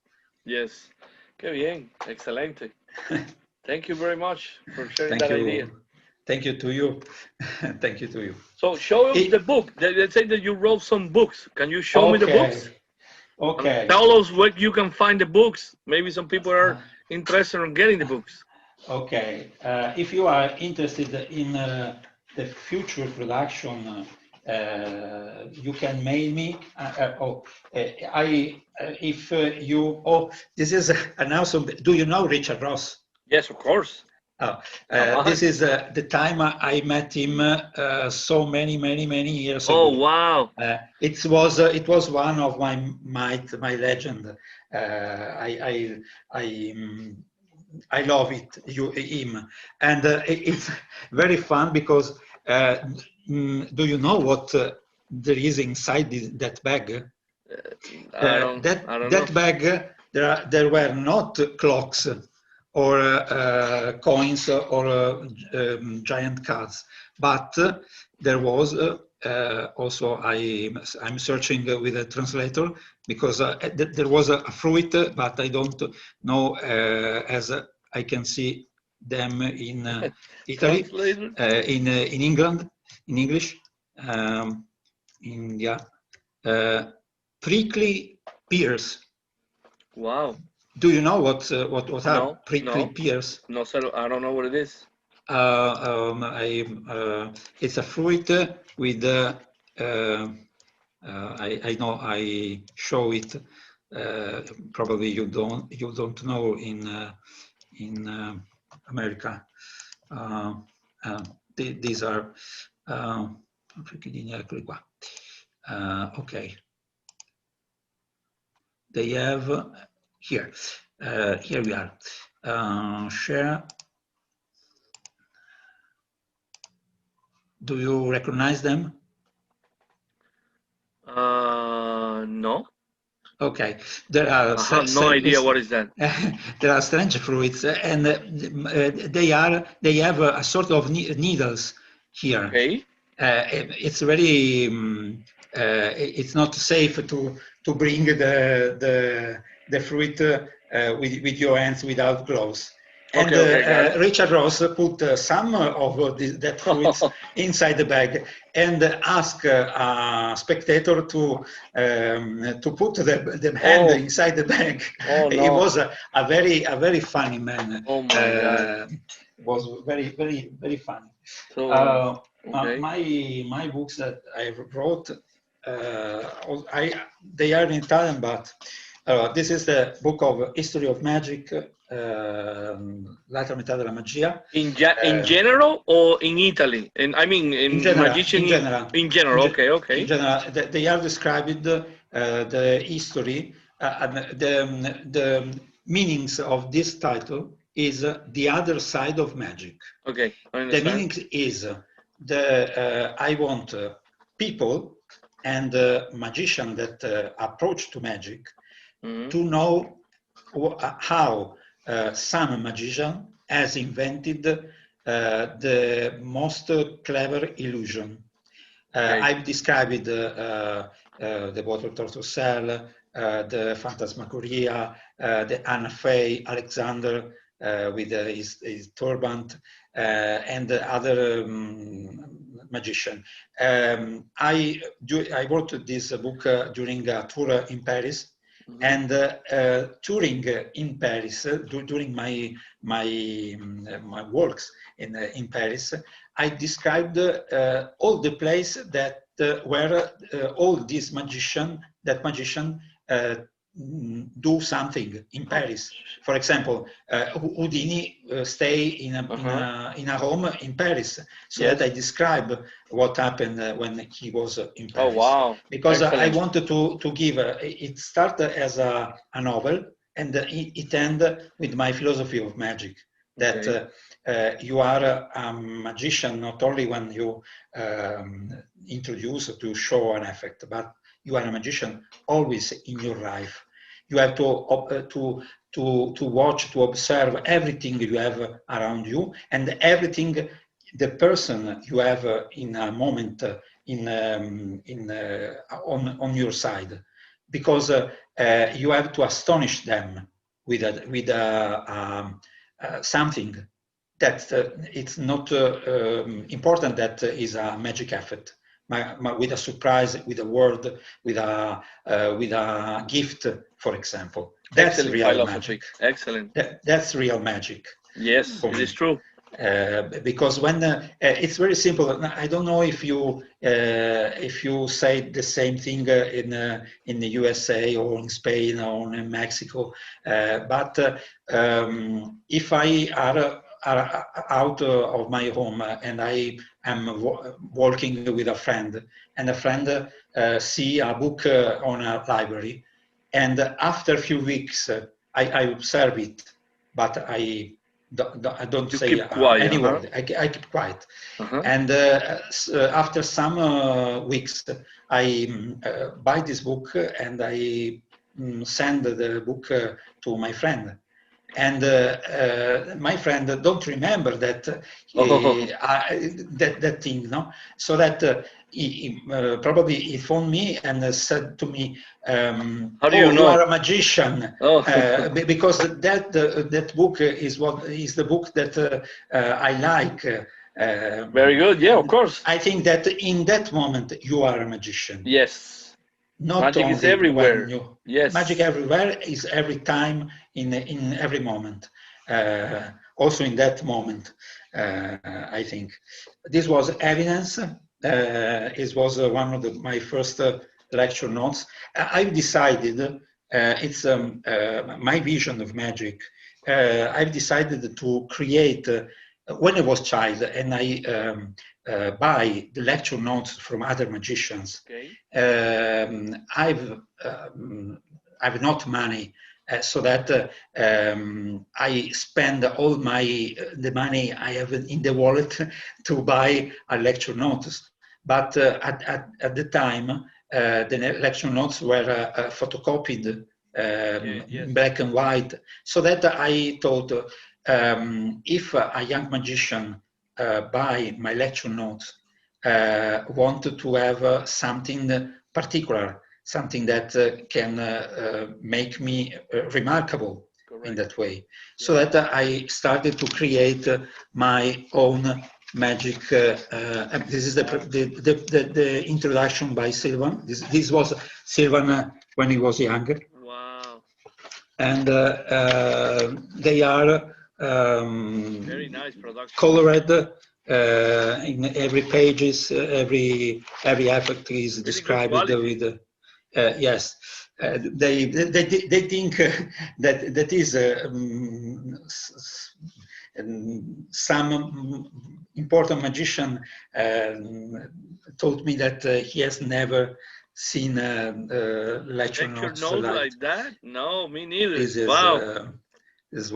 S1: Yes. Qué bien. Excelente. Thank you very much for sharing that idea.
S2: Thank you to you. Thank you to you.
S1: So show us the book. They say that you wrote some books. Can you show me the books?
S2: Okay.
S1: Tell us where you can find the books. Maybe some people are interested in getting the books.
S2: Okay. If you are interested in the future production you can mail me. This is an awesome. Do you know Richard Ross?
S1: Yes, of course.
S2: This is the time I met him so many years ago.
S1: Oh wow!
S2: It was one of my legend. I love him, and it's very fun because do you know what there is inside that bag?
S1: I don't know.
S2: That bag, there were not clocks or coins or giant cards, but there was also, I'm searching with a translator because there was a fruit, but I don't know as I can see them in Italy, in England, in English, prickly pears.
S1: Wow.
S2: Do you know what are prickly pears?
S1: No, sir, I don't know what it is.
S2: It's a fruit with I know I show it. Probably you don't know in America. These are okay. They have here. Here we are. Share. Do you recognize them?
S1: No.
S2: Okay, there are.
S1: I have no idea what is that.
S2: There are strange fruits, and they have a sort of needles here.
S1: Okay.
S2: It's very. It's not safe to bring the fruit with your hands without gloves. And
S1: okay,
S2: Richard Ross put some of that fruits inside the bag and asked a spectator to put the hand inside the bag.
S1: Oh, no.
S2: He was a very funny man.
S1: Oh my God!
S2: Was very funny.
S1: So,
S2: my books that I wrote, they are in Italian, but this is the book of History of Magic. L'altra metà della magia.
S1: In general or in Italy? I mean, in
S2: general,
S1: magician.
S2: In general.
S1: In general. Okay.
S2: In general, they are described the history. The meanings of this title is the other side of magic.
S1: Okay, I understand.
S2: The meaning is I want people and magicians that approach to magic to know how some magician has invented the most clever illusion. I've described the Water Turtle Cell, the Phantasmagoria, the Anna Fay, Alexander with his turban, and the other magician. I wrote this book during a tour in Paris. And touring in Paris, during my works in Paris, I described all the places that where all these magician do something in Paris. For example, Houdini stay in a home in Paris, so that I describe what happened when he was in Paris.
S1: Oh wow!
S2: Because
S1: Excellent.
S2: I wanted to give. It started as a novel, and it ended with my philosophy of magic. That you are a magician not only when you introduce to show an effect, but you are a magician always in your life. You have to watch, to observe everything you have around you, and everything the person you have in a moment on your side, because you have to astonish them with something that it's not important that is a magic effect. With a surprise, with a word, with a gift, for example. That's
S1: Excellent
S2: real
S1: philosophy.
S2: magic.
S1: Excellent.
S2: That's real magic.
S1: Yes, it is true.
S2: because when it's very simple. I don't know if you say the same thing in the USA or in Spain or in Mexico, but if I are out of my home and I am walking with a friend, and a friend see a book on a library, and after a few weeks I observe it, but I don't
S1: You
S2: say
S1: keep quiet,
S2: any word. I keep quiet. And after some weeks, I buy this book and I send the book to my friend. And my friend don't remember that that thing, no? So that he probably he phoned me and said to me,
S1: How do you know?
S2: You are a magician,
S1: Oh.
S2: because that book is the book that I like.
S1: Very good. Yeah, of course.
S2: I think that in that moment you are a magician.
S1: Yes.
S2: Not
S1: Magic
S2: only
S1: is everywhere.
S2: when you,
S1: Yes.
S2: Magic everywhere is every time, in every moment. Also in that moment, I think. This was evidence. It was one of my first lecture notes. I've decided, it's my vision of magic. I've decided to create, when I was a child, and I buy the lecture notes from other magicians.
S1: Okay.
S2: I've not money, so that I spend all the money I have in the wallet to buy a lecture notes. But at the time, the lecture notes were photocopied,
S1: yes.
S2: black and white, so that I thought, if a young magician buy my lecture notes, wanted to have something particular, something that can make me remarkable. Correct. In that way. So that I started to create my own magic. This is the introduction by Silvan. This was Silvan when he was younger.
S1: Wow.
S2: And they are
S1: very nice production.
S2: Colored in every pages, every effect is described with yes. They think that is some important magician told me that he has never seen lecture notes
S1: like that. No, me neither.
S2: This is,
S1: wow.
S2: This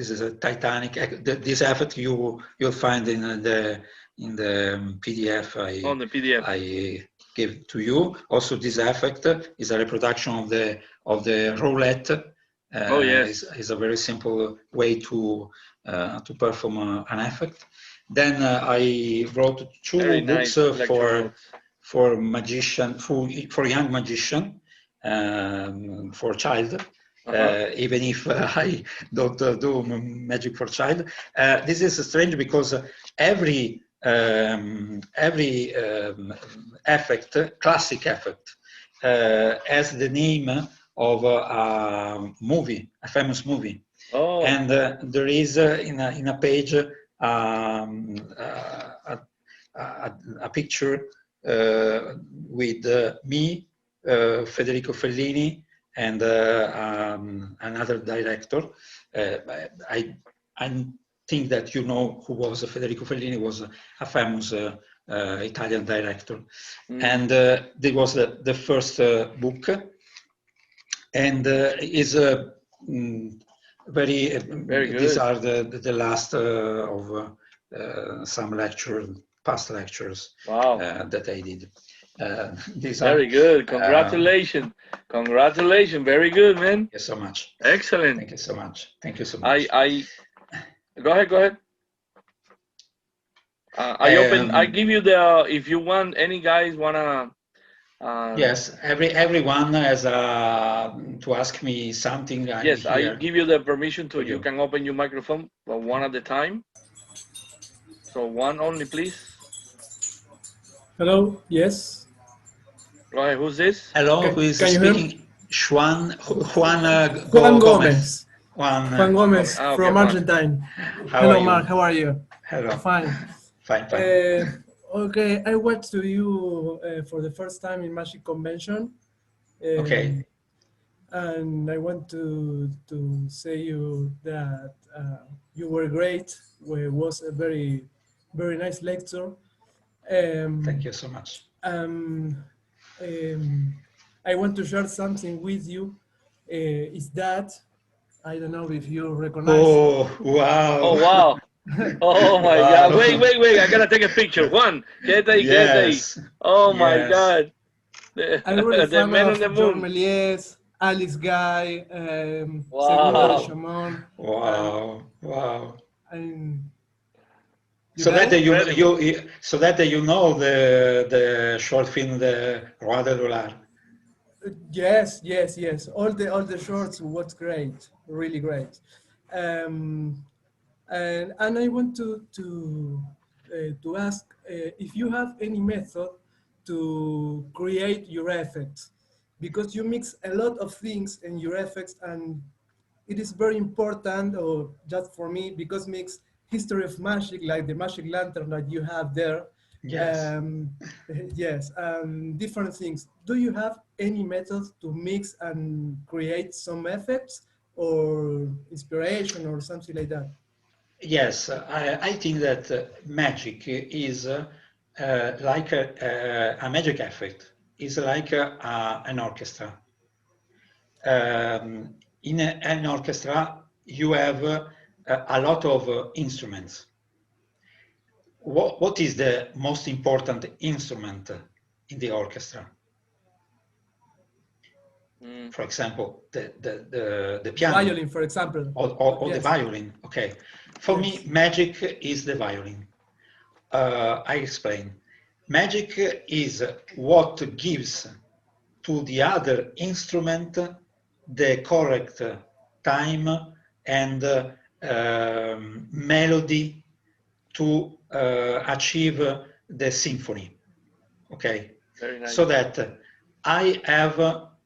S2: is a Titanic. This effect you'll find in the PDF.
S1: On the PDF.
S2: I give to you. Also, this effect is a reproduction of the roulette.
S1: Oh yes,
S2: is a very simple way to perform an effect. Then I wrote two
S1: very
S2: books
S1: nice
S2: for magician, for young magician, for child. Even if I don't do magic for child. This is strange because every effect, classic effect, has the name of a movie, a famous movie. Oh. And there is in a page a picture with me, Federico Fellini, and another director. I think that you know who was Federico Fellini. Was a famous Italian director. And there was the first book, and is very good. These are the last of some past lectures. Wow. That I did.
S1: Very good. Congratulations. Congratulations. Very good, man.
S2: Thank you so much.
S1: Excellent.
S2: Thank you so much. Thank you so much.
S1: Go ahead. I give you the, if you want, any guys wanna.
S2: Yes, everyone has to ask me something.
S1: Yes, I give you the permission to, you can open your microphone, but one at a time. So one only, please.
S5: Hello, yes.
S1: Go ahead, who's this?
S2: Hello, who is speaking? Juan Gomez.
S5: Juan Gomez
S1: Okay,
S5: from
S1: Juan.
S5: Argentine.
S2: How
S5: Hello,
S2: are you?
S5: Mark. How are you?
S2: Hello.
S5: Fine.
S2: Fine, fine.
S5: Okay, I went to you for the first time in Magic Convention.
S2: Okay.
S5: And I want to say you that you were great. It was a very, very nice lecture.
S2: Thank you so much.
S5: Um, I want to share something with you. Is that I don't know if you recognize.
S2: Oh, wow.
S1: Oh, wow. Oh, my
S2: Wow.
S1: God. Wait. I got to take a picture. Juan, quédate ahí, quédate ahí.
S2: Yes.
S1: Oh, my
S2: Yes.
S1: God.
S5: I'm really
S1: The
S5: fan
S1: man
S5: of
S1: on the
S5: John
S1: moon.
S5: Méliès, Alice Guy, Segundo de
S1: Wow.
S5: Chamon.
S2: Wow. Wow.
S5: And you
S2: So
S5: got
S2: that
S5: it?
S2: you know the short film the Roi de Dollars.
S5: Yes. All the shorts was great, really great. And I want to ask if you have any method to create your effects, because you mix a lot of things in your effects, and it is very important, or just for me, because mix history of magic, like the magic lantern that you have there.
S2: Yes.
S5: Yes, different things. Do you have any methods to mix and create some effects or inspiration or something like that?
S2: Yes, I think that magic is like a magic effect. Is like an orchestra. In an orchestra, you have a lot of instruments. What is the most important instrument in the orchestra? For example, the piano.
S5: Violin, for example.
S2: Or
S5: Yes.
S2: the violin. Okay. For me, magic is the violin. I explain. Magic is what gives to the other instrument the correct time and melody to achieve the symphony. Okay.
S1: Very nice.
S2: So that I have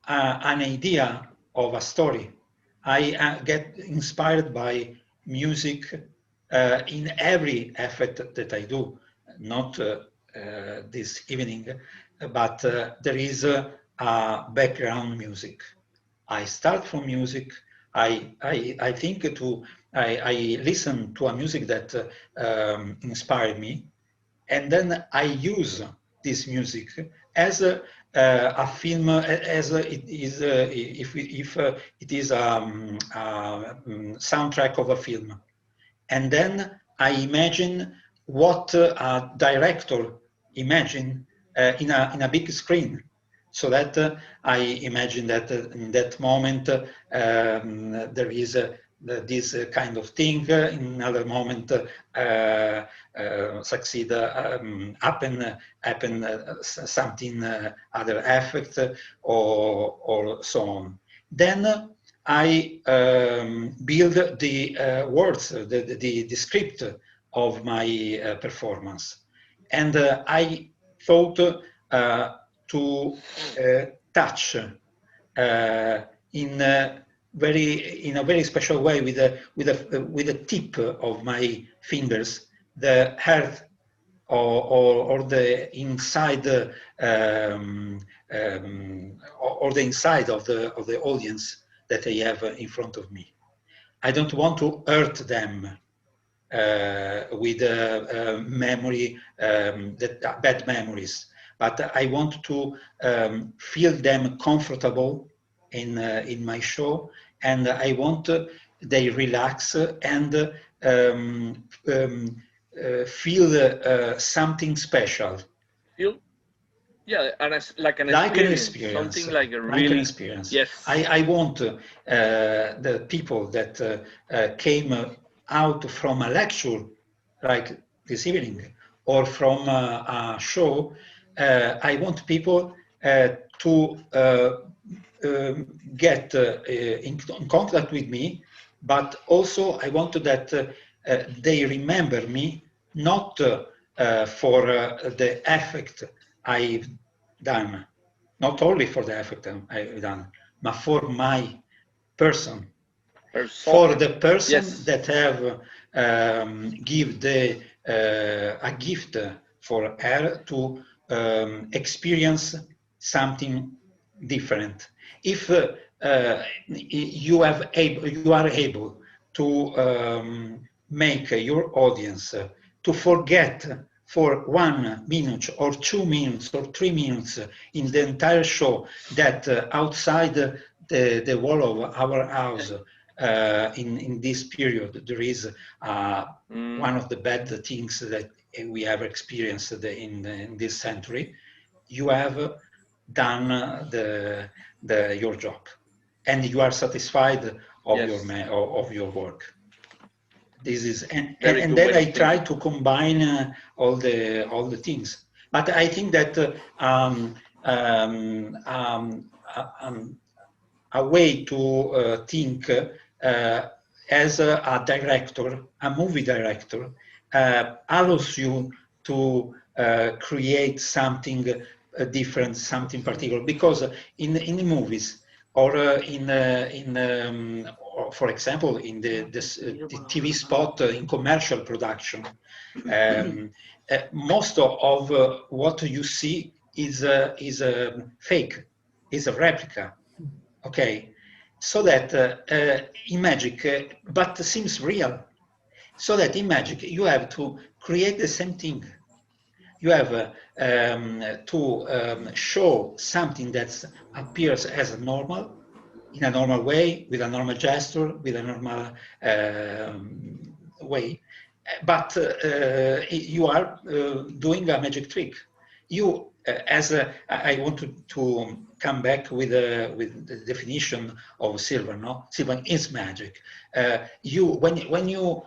S2: an idea of a story. I get inspired by music in every effort that I do, not this evening, but there is a background music. I start from music. I think I listen to a music that inspired me, and then I use this music as a film, as it is, if it is a soundtrack of a film. And then I imagine what a director imagine in a big screen. So that I imagine that in that moment there is this kind of thing. In another moment, succeed happen something other effect or so on. Then I build the words, the script of my performance, and I thought to touch in a very special way with the tip of my fingers the earth or the inside or the inside of the audience that I have in front of me. I don't want to hurt them with memory, bad memories, but I want to feel them comfortable in my show, and I want they relax and feel something special.
S1: Yeah, and like an experience, something like a really,
S2: like an experience.
S1: Yes.
S2: I want the people that came out from a lecture like this evening or from a show, I want people to get in contact with me, but also I want that they remember me not for the effect I've done, not only for the effort I've done, but for my person. for the person
S1: Yes.
S2: that have give a gift for her to experience something different. If you are able to make your audience to forget for 1 minute or 2 minutes or 3 minutes in the entire show that outside the wall of our house in this period there is one of the bad things that we have experienced in this century, you have done your job and you are satisfied of your work. This is and then I try to combine all the things, but I think that a way to think as a director, a movie director, allows you to create something different, something particular, because in the movies or for example, in the TV spot in commercial production, most of what you see is fake, is a replica. Okay, so that in magic, but seems real. So that in magic you have to create the same thing. You have to show something that appears as normal, in a normal way, with a normal gesture, with a normal way, but you are doing a magic trick. You, I wanted to come back with the definition of silver. No, silver is magic. When you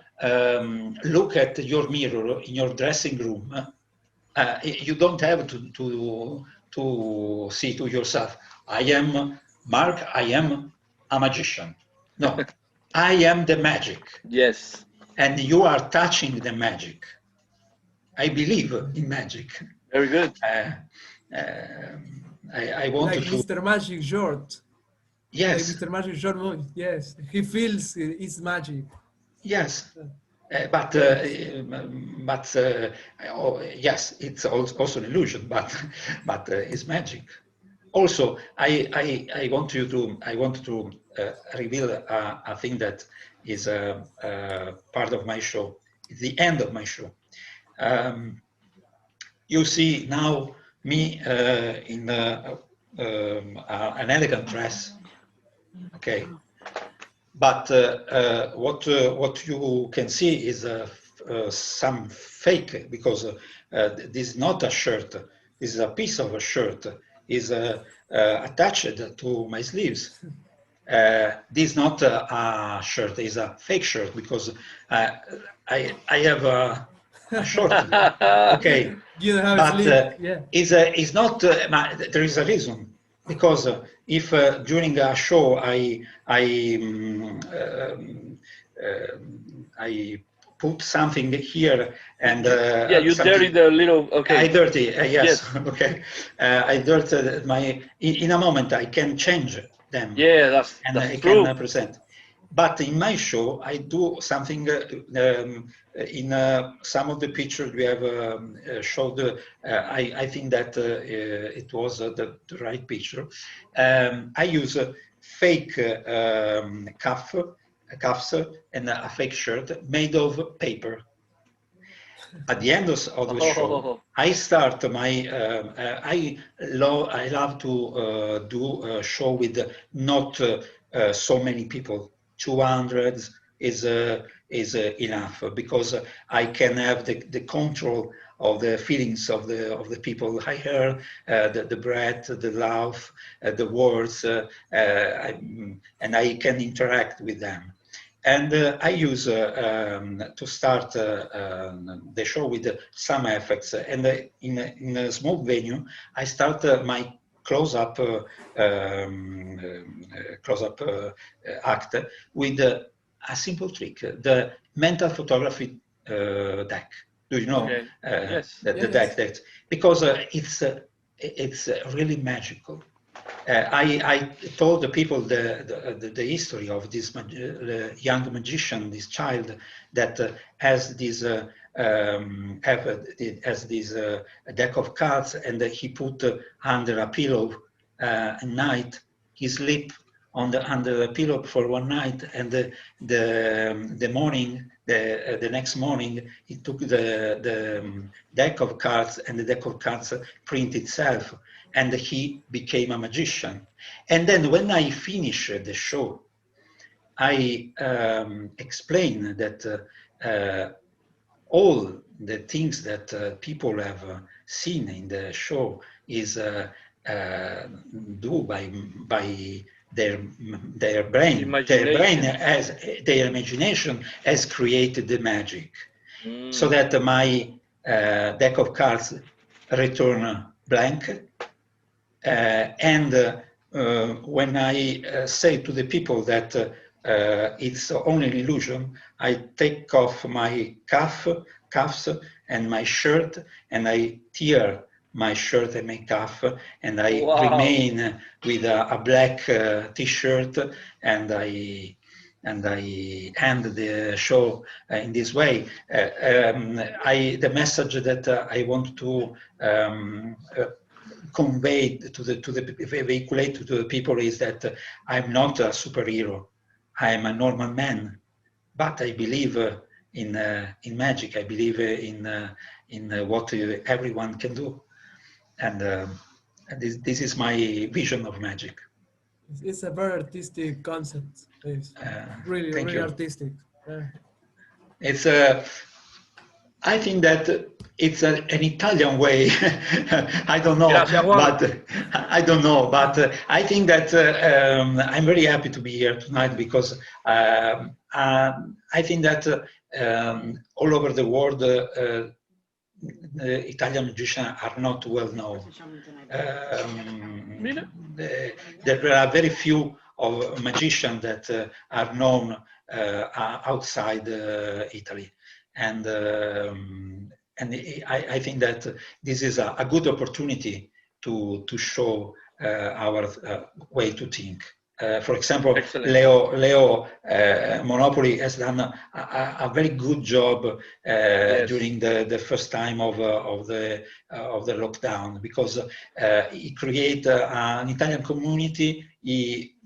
S2: look at your mirror in your dressing room, you don't have to see to yourself, I am Mark, I am a magician. No, I am the magic.
S1: Yes.
S2: And you are touching the magic. I believe in magic.
S1: Very good.
S2: I want
S5: like
S2: to...
S5: Mr. Magic Short.
S2: Yes.
S5: Like Mr. Magic Short, yes. He feels it's magic.
S2: Yes. But yes, it's also an illusion, but it's magic. Also, I want to reveal a thing that is part of my show. It's the end of my show. You see now me in an elegant dress, okay. But what you can see is some fake, because this is not a shirt. This is a piece of a shirt. Is attached to my sleeves. This is not a shirt. It's a fake shirt, because I have a short. Okay.
S5: You don't have
S2: but
S5: yeah.
S2: it's not. There is a reason. Because if during a show I put something here and
S1: yeah, you dirty the little. Okay.
S2: I dirty. Yes.
S1: Yes.
S2: Okay. I dirty my. In a moment I can change them.
S1: Yeah, that's
S2: I
S1: true.
S2: can present. But in my show, I do something in some of the pictures we have showed. I think that it was the right picture. I use fake cuffs and a fake shirt made of paper. At the end of the show, I start my. I love to do a show with not so many people. 200 is enough, because I can have the control of the feelings of the people I hear, the breath, the laugh, the words, and I can interact with them. And I use to start the show with some effects, and in a small venue, I start my close-up act with a simple trick, the mental photography deck. Do you know?
S1: Okay. Yes.
S2: The deck? Because it's really magical. I told the people the history of this young magician, this child that has this has this deck of cards, and he put under a pillow at night. He sleep under the pillow for one night, and the morning, the next morning, he took the deck of cards, and the deck of cards print itself, and he became a magician. And then when I finished the show, I explained that all the things that people have seen in the show is do by their brain. Their brain has, their imagination has created the magic. So that my deck of cards return blank. And when I say to the people that it's only an illusion, I take off my cuffs and my shirt, and I tear my shirt and my cuff, and I remain with a black t-shirt, and I end the show in this way. The message that I want to convey to vehiculate to the people is that I'm not a superhero. I am a normal man, but I believe in magic. I believe in what everyone can do, and this is my vision of magic.
S5: It's a very artistic concept. It's really artistic. Yeah.
S2: It's I think that it's an Italian way. I don't know, but I don't know. But I think that I'm very happy to be here tonight, because I think that all over the world, the Italian magicians are not well known. There are very few of magicians that are known outside Italy. And I think that this is a good opportunity to show our way to think. For example, Leo Monopoly has done a very good job during the first time of the lockdown, because he created an Italian community. He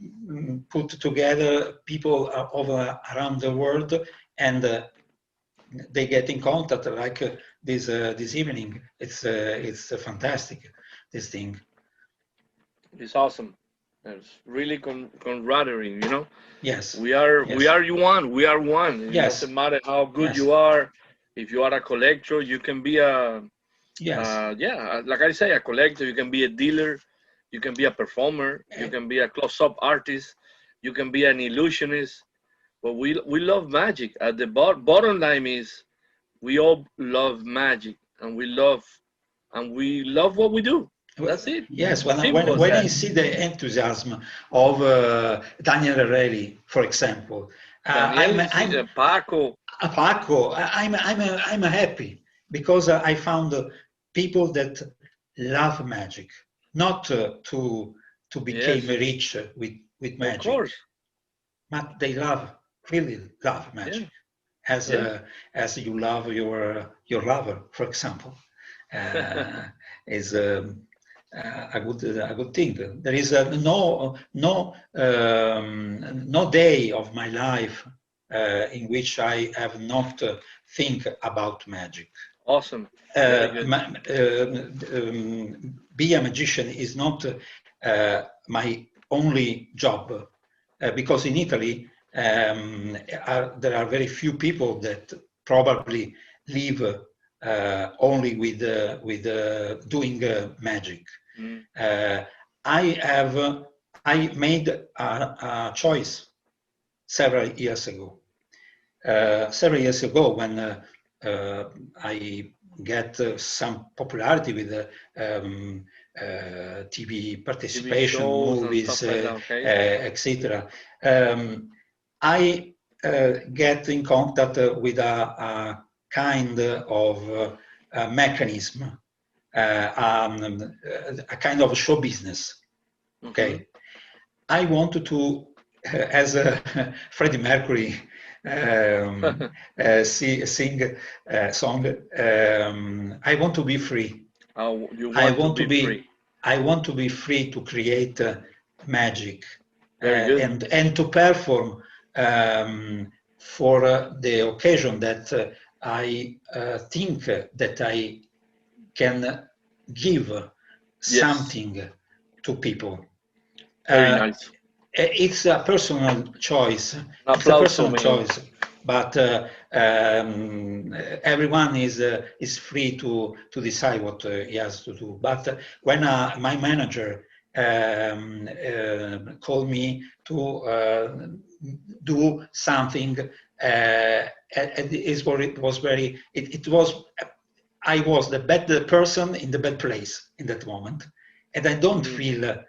S2: put together people around the world, and they get in contact like this evening. It's fantastic, this thing.
S1: It's awesome. It's really camaraderie, you know.
S2: Yes.
S1: We are one. We are one. It doesn't matter how good you are. If you are a collector, you can be a like I say, a collector. You can be a dealer. You can be a performer. You can be a close-up artist. You can be an illusionist. But we love magic. At the bottom line is, we all love magic, and we love what we do. That's it.
S2: Yes, when I see the enthusiasm of Daniel Arelli, for example, I'm
S1: Paco,
S2: I'm happy, because I found people that love magic, not to become rich with magic, of course, but they really love magic, as you love your lover, for example. Is a good thing. There is no day of my life in which I have not think about magic.
S1: Awesome.
S2: Be a magician is not my only job, because in Italy there are very few people that probably live only with doing magic. I made a choice several years ago. When I get some popularity with TV participation, movies, etc. I get in contact with a kind of mechanism, a kind of show business, Okay, I want to, as Freddie Mercury sing song, I want to be free.
S1: Oh, you want to be free.
S2: I want to be free to create magic.
S1: Very good.
S2: And to perform for the occasion that I think that I can give something to people.
S1: Very nice.
S2: It's a personal choice.
S1: It's a personal
S2: choice, but everyone is free to decide what he has to do. But when my manager called me to do something, I was the bad person in the bad place in that moment, and I don't feel.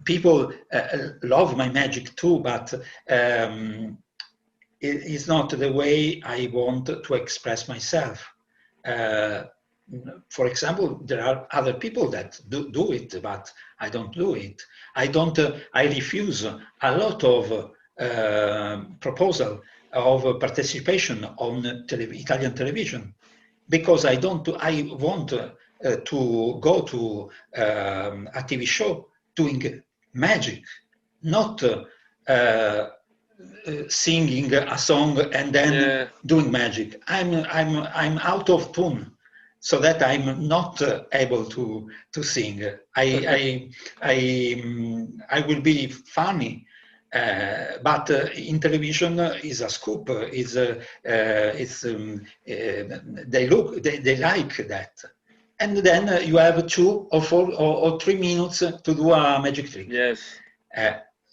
S2: People love my magic too, but it's not the way I want to express myself. For example, there are other people that do it, but I don't do it. I refuse a lot of proposal of participation on Italian television because I want to go to a TV show doing magic, not singing a song and then doing magic. I'm out of tune, so that I'm not able to sing. I will be funny, but in television is a scoop. They like that. And then you have 2 or 4 or 3 minutes to do a magic trick.
S1: Yes.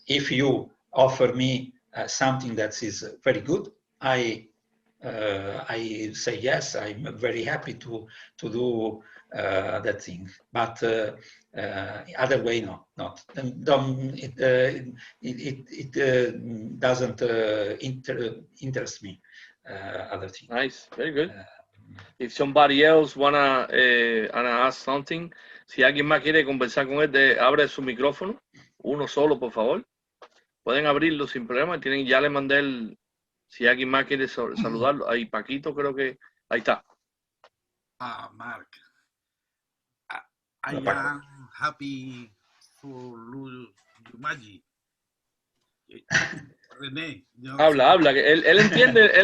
S2: If you offer me something that is very good, I say yes. I'm very happy to do that thing. But other way, no, not. And it doesn't interest me. Other thing.
S1: Nice. Very good. If somebody else wanna ask something, si alguien más quiere conversar con él, abre su micrófono, uno solo, por favor. Pueden abrirlo sin problema. Ya le mandé si alguien más quiere saludarlo. Ahí Paquito, creo que ahí está.
S6: Mark, I am happy for your magic. René,
S1: habla, que él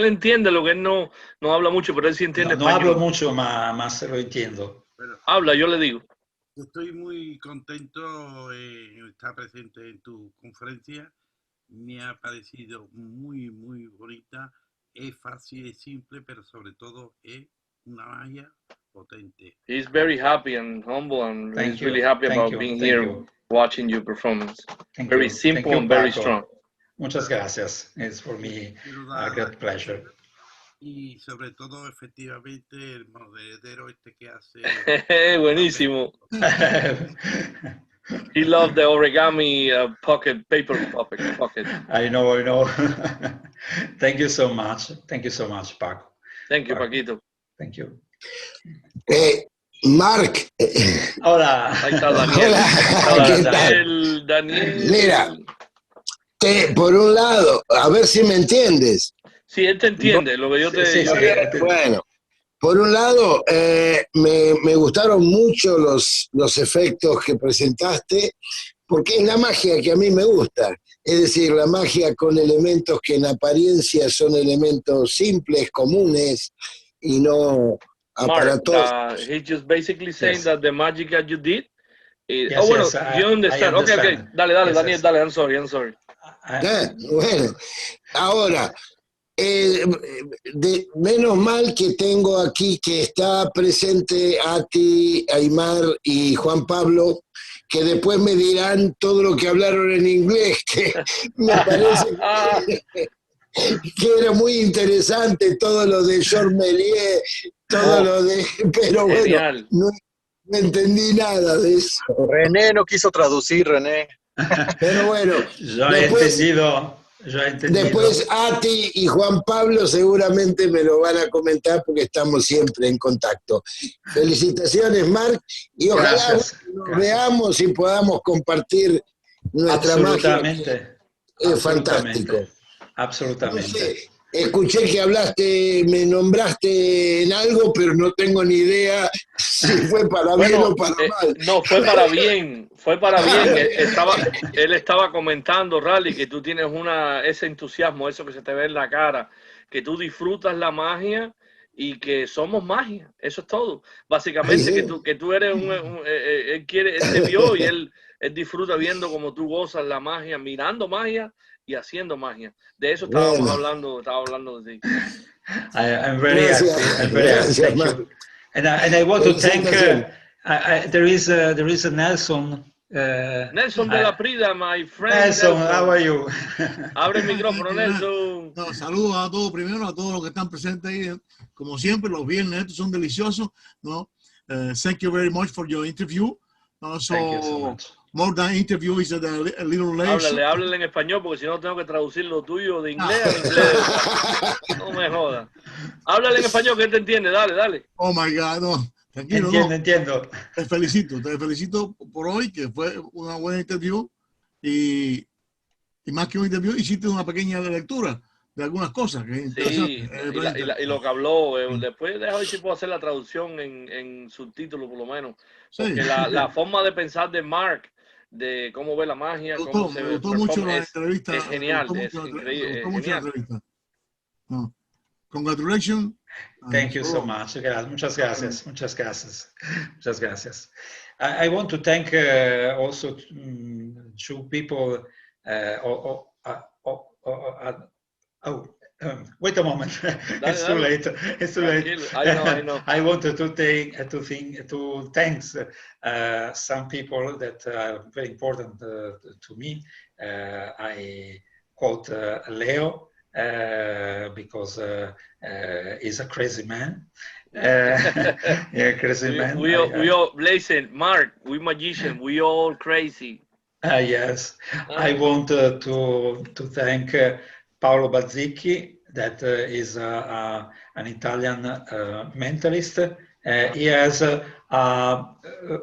S1: entiende lo que él no habla mucho, pero él sí entiende español.
S2: No hablo mucho, más lo entiendo.
S6: Pero
S1: habla, yo le digo.
S6: Estoy muy contento de estar presente en tu conferencia. Me ha parecido muy, muy bonita. Es fácil, es simple, pero sobre todo es una magia potente.
S1: He's very happy and humble, and he's really happy about being here, watching your performance. Very simple and very strong.
S2: Muchas gracias. It's for me a great pleasure.
S6: Y sobre todo, efectivamente, el monedero que hace.
S1: Buenísimo. He loved the origami paper pocket.
S2: I know. Thank you so much. Thank you so much, Paco.
S1: Thank you, Paquito.
S2: Thank you.
S7: Marc.
S2: Hola.
S1: Ahí está Daniel.
S7: Hola, ¿qué tal?
S1: Daniel.
S7: Mira, por un lado, a ver si me entiendes.
S1: Sí, él te entiende, lo que yo te digo.
S7: Bueno, por un lado, me gustaron mucho los efectos que presentaste, porque es la magia que a mí me gusta. Es decir, la magia con elementos que en apariencia son elementos simples, comunes, y no aparatosos.
S1: He's just basically saying that the magic that you did. You understand. Okay. Dale, Daniel, dale. I'm sorry.
S7: Bueno, ahora, menos mal que tengo aquí que está presente Ati, Aymar y Juan Pablo, que después me dirán todo lo que hablaron en inglés, que me parece que era muy interesante, todo lo de Georges Méliès, todo lo de... Pero bueno, no entendí nada de eso.
S8: René no quiso traducir, René.
S7: Pero bueno,
S2: yo he entendido Ya entendido.
S7: Después Ati y Juan Pablo seguramente me lo van a comentar porque estamos siempre en contacto. Felicitaciones, Marc, y ojalá
S2: Gracias,
S7: nos
S2: gracias.
S7: veamos y podamos compartir nuestra magia.
S2: Absolutamente.
S7: Es fantástico. No
S2: Absolutamente.
S7: sé, escuché que hablaste, me nombraste en algo, pero no tengo ni idea si fue para bien o para mal.
S1: No, fue para bien, fue para bien. Él estaba comentando, Rally, que tú tienes ese entusiasmo, eso que se te ve en la cara, que tú disfrutas la magia y que somos magia, eso es todo. Básicamente,
S7: Sí.
S1: que tú eres él te vio y él disfruta viendo como tú gozas la magia, mirando magia y haciendo magia. De eso estábamos hablando, estaba hablando de ti.
S2: I'm very happy. I'm very happy. Thank you. And I want to thank. There is a Nelson.
S1: Nelson de la Prida, my friend.
S2: Nelson, how are you?
S1: Abre el micrófono, Nelson.
S8: No, saludos a todos primero, a todos los que están presentes ahí. Como siempre, los viernes estos son deliciosos. ¿No? Thank you very much for your interview.
S2: Thank you so much.
S8: More than interview is a little late.
S1: Háblale en español porque si no tengo que traducir lo tuyo de inglés a inglés. No me jodas. Háblale en español que él te entiende, dale.
S8: Oh my God, no. Tranquilo,
S2: Entiendo.
S8: Te felicito por hoy, que fue una buena interview y más que un interview, hiciste una pequeña lectura de algunas cosas. Que
S1: sí, y lo que habló, después deja ver si puedo hacer la traducción en subtítulos por lo menos. Porque sí. la forma de pensar de Marc, de cómo ve la magia, cómo se ve,
S8: me gustó mucho la entrevista.
S1: Es genial, es increíble.
S8: Me gustó mucho la entrevista. No. Congratulations.
S2: Thank you so much. Muchas gracias. I want to thank also two people. Wait a moment. It's too late. I know. I wanted to thank some people that are very important to me. I quote Leo. Because he's a crazy man. Crazy man.
S1: We all, listen, Marc, we magician, we all crazy.
S2: Yes. I want to thank Paolo Bazzicchi, that is an Italian mentalist. He has a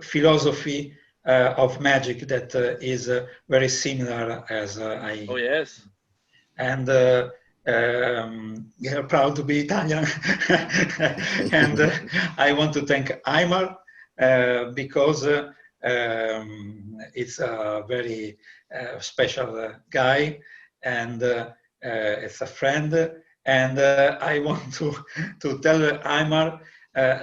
S2: philosophy of magic that is very similar as I.
S1: Oh, yes.
S2: And yeah, proud to be Italian. And I want to thank Aymar because it's a very special guy, and it's a friend. And I want to tell Aymar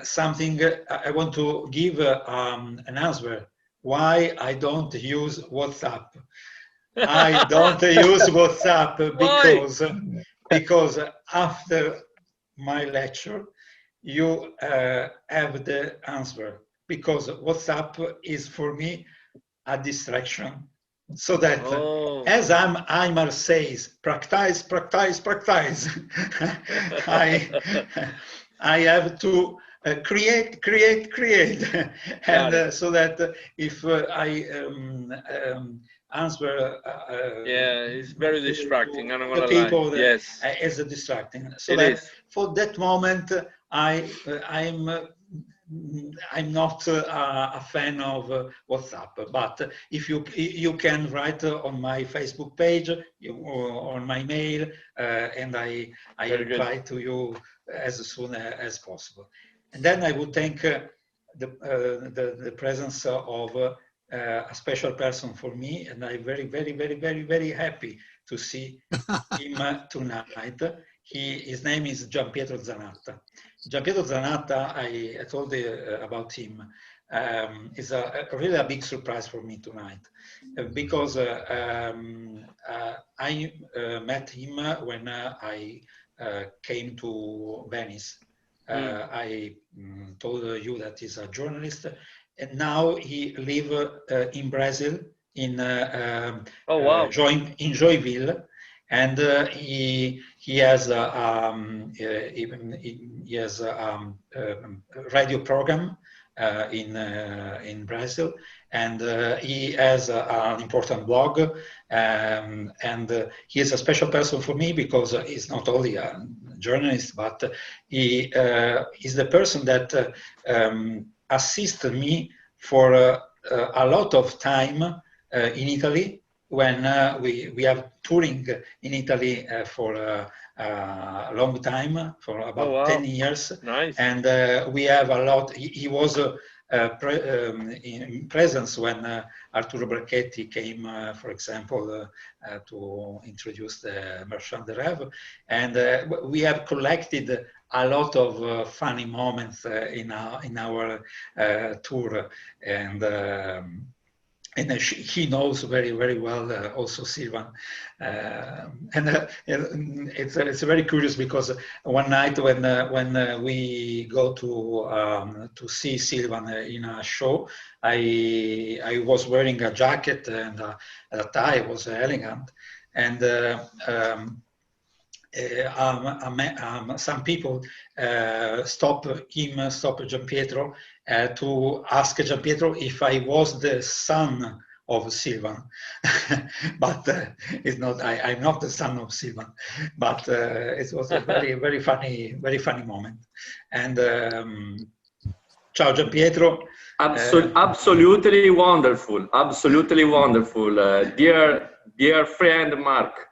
S2: something. I want to give an answer why I don't use WhatsApp. I don't use WhatsApp because after my lecture you have the answer, because WhatsApp is for me a distraction. So that as Aymar says, practice. I have to create, and so that if I answer
S1: yeah, it's very distracting. I'm not gonna
S2: people
S1: lie. Yes,
S2: is distracting. So
S1: it
S2: that
S1: is.
S2: For that moment, I'm not a fan of WhatsApp. But if you can write on my Facebook page or on my mail, and I reply to you as soon as possible. And then I would thank the presence of a special person for me, and I'm very happy to see him tonight. His name is Gianpietro Zanatta. Gianpietro Zanatta, I told you about him, is really a big surprise for me tonight, because I met him when I came to Venice. I told you that he's a journalist, and now he lives in Brazil, in Joinville, and he has a radio program in Brazil, and he has an important blog, and he is a special person for me because he's not only a journalist, but he is the person that assisted me for a lot of time in Italy when we are touring in Italy for a long time, for about 10 years.
S1: Nice.
S2: And we have a lot. He was in presence when Arturo Brachetti came, for example, to introduce the Marchand de Rêve. And we have collected a lot of funny moments in our tour. And he knows very, very well also Sylvan. It's very curious because one night when we go to see Sylvan in a show, I was wearing a jacket and a tie, was elegant. And some people stopped Gianpietro to ask Gianpietro if I was the son of Sylvan. But it's not. I'm not the son of Sylvan. But it was a very, very funny moment. And ciao Gianpietro.
S9: Absolutely wonderful. Absolutely wonderful. Dear friend Mark.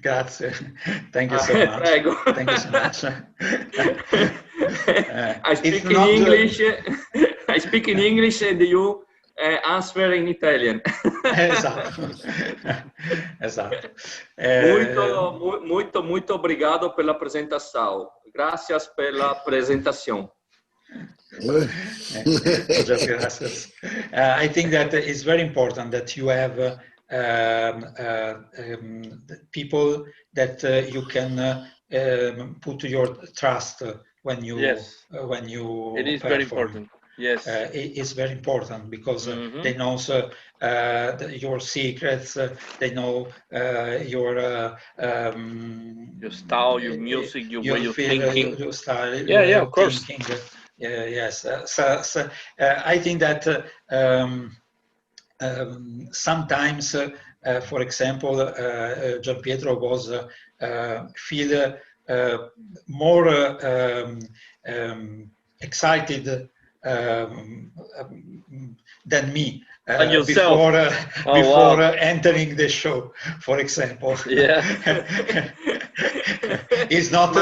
S2: Grazie. Thank you so much. Thank you so much.
S9: I speak in English. I speak in English and you answer in Italian.
S2: Esatto. Esatto.
S9: Muito obrigado pela apresentação. Gracias pela apresentação.
S2: I think that it's very important that you have people that you can put your trust when you when you
S1: it is
S2: perform.
S1: very important. Yes,
S2: it is very important because they know your secrets. They know your
S1: style, your music, your way of thinking.
S2: Your style.
S1: Yeah, of course.
S2: Yes. So I think that. Sometimes, for example, Gianpietro was feel more excited than me before entering the show, for example.
S1: Yeah.
S2: It's not.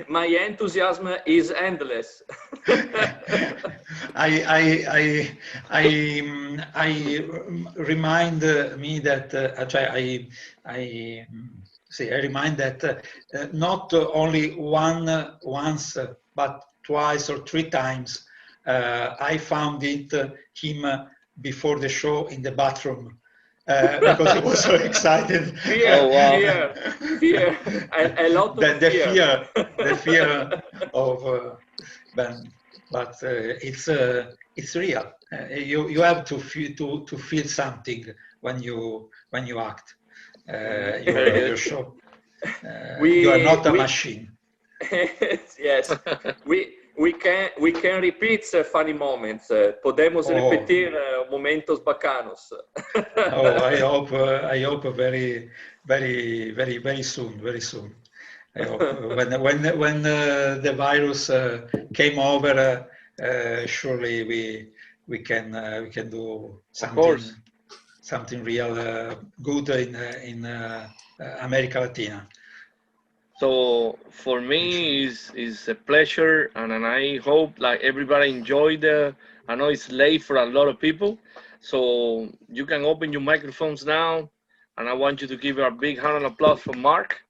S9: My enthusiasm is endless.
S2: I remind me that I remind that not only once but twice or three times I found him before the show in the bathroom. Because he was so excited.
S9: Fear. A lot of fear.
S2: The fear of Ben. But it's real. You have to feel something when you act your show. You are not a machine.
S9: Yes. We can repeat funny moments. Podemos repetir momentos bacanos.
S2: I hope very soon. I hope when the virus came over, surely we can do something real good in America Latina.
S1: So for me is a pleasure, and I hope like everybody enjoyed. I know it's late for a lot of people, so you can open your microphones now, and I want you to give a big hand and applause for Mark.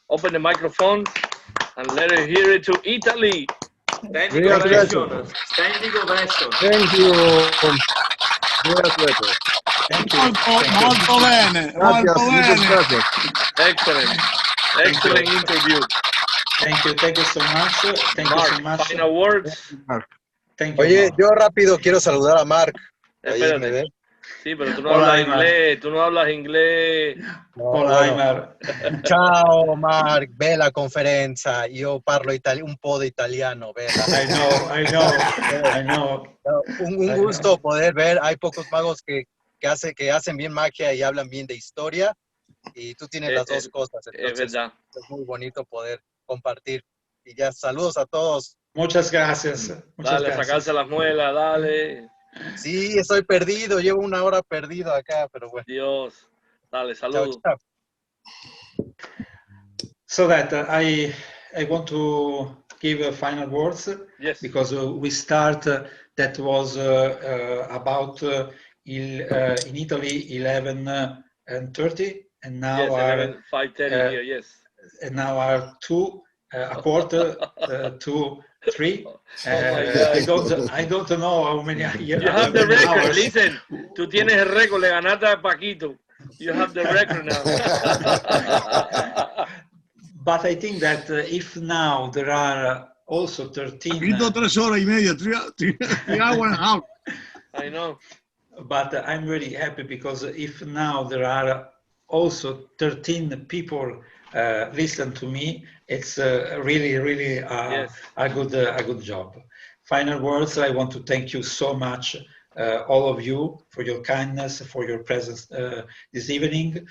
S1: Open the microphone and let her hear it to Italy.
S9: Standing ovation. Standing ovation.
S3: Thank you.
S8: Molto bene.
S1: Excellent interview.
S2: Thank you so much. Thank
S1: Mark,
S2: you so much.
S1: Final words.
S2: Thank you.
S10: Oye,
S2: Mark.
S10: yo rápido quiero saludar a Mark. Ahí
S1: Espérate.
S10: me ve.
S1: Sí, pero tú no
S2: Hola,
S1: hablas
S2: Aymar.
S1: inglés, tú no hablas inglés.
S2: Hola, Aymar.
S10: Ciao Marc, bella conferenza. Io parlo un po' di italiano, bella.
S2: I know.
S10: Un gusto poder ver. Hay pocos magos que hacen bien magia y hablan bien de historia. Y tú tienes las dos cosas.
S1: Es
S10: Entonces,
S1: verdad.
S10: es muy bonito poder compartir. Y ya, saludos a todos.
S2: Muchas gracias.
S1: Dale, sacarse las muelas, dale.
S10: Sí, estoy perdido. Llevo 1 hora perdido acá, pero bueno.
S1: Dios. Dale,
S10: Chao,
S1: saludos.
S10: chao.
S2: So that I want to give final words,
S1: Yes.
S2: because we start, that was about in Italy 11:30, and now
S1: Yes,
S2: are
S1: 5:30 here, yes.
S2: and now are 2, a quarter to 3.
S1: my God.
S2: I don't know how many
S1: You have the record.
S2: hours.
S1: Listen, tú tienes el récord, le ganaste a Paquito. You have the record now.
S2: But I think that if now there are also 13...
S8: Paquito 3 horas y media, 3 hours and a half.
S1: I know.
S2: But I'm very happy, because if now there are also 13 people listen to me, it's really
S1: Yes.
S2: a good job. Final words, I want to thank you so much, all of you, for your kindness, for your presence this evening.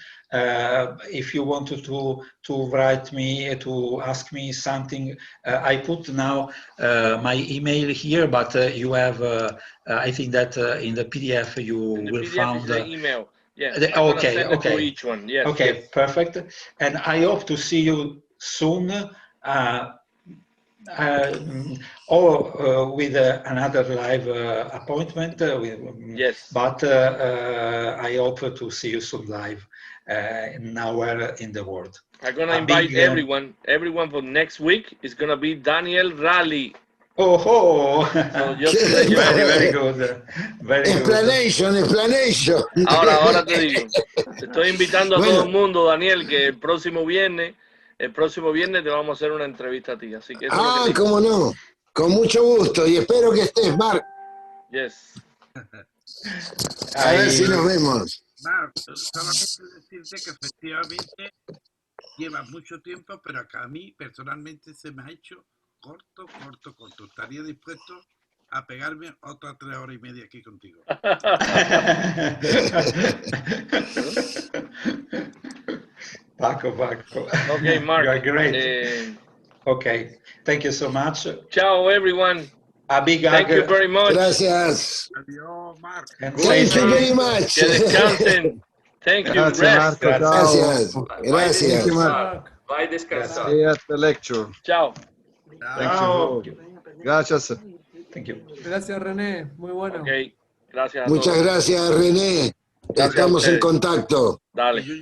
S2: If you wanted to write me, to ask me something, I put now my email here, but you have, I think that in the PDF you will
S1: PDF
S2: find...
S1: is the email. Yeah.
S2: Okay,
S1: send it to each one. Yes.
S2: Okay,
S1: yes.
S2: perfect. And I hope to see you soon, or with another live appointment.
S1: Yes.
S2: But I hope to see you soon live, nowhere in the world.
S1: I'm gonna
S2: A
S1: invite
S2: big,
S1: everyone for next week. It's gonna be Daniel Rally.
S2: Oh,
S1: So just to let you know.
S2: very good. Very good.
S7: Explanation.
S1: Ahora te digo. Te estoy invitando a
S7: Bueno.
S1: todo el mundo, Daniel, que el próximo viernes te vamos a hacer una entrevista a ti. Así que eso es lo que te digo.
S7: Cómo no. Con mucho gusto. Y espero que estés, Marc.
S1: Yes.
S7: A ver si nos vemos.
S6: Marc, solamente decirte que efectivamente lleva mucho tiempo, pero acá a mí personalmente se me ha hecho corto. Estaría dispuesto a pegarme otras 3 horas y media aquí contigo.
S2: Paco.
S1: Okay, Marc.
S2: You are great. Okay, thank you so much.
S1: Ciao, everyone.
S2: A big
S1: Thank you very much.
S7: Gracias.
S6: Adiós, Marc.
S2: And
S7: Thank you very much.
S1: Que descansen. Thank you. Rest.
S7: Gracias.
S9: Vai
S7: Gracias.
S9: descansar. Vai descansar.
S11: See you at the lecture.
S1: Chao.
S2: Ciao.
S11: Gracias.
S2: Thank you.
S5: Gracias, René. Muy bueno.
S1: Okay. Gracias a
S7: Muchas
S1: todos.
S7: gracias, René.
S1: Gracias a
S7: Estamos en
S1: ustedes.
S7: contacto.
S1: Dale.
S6: Yo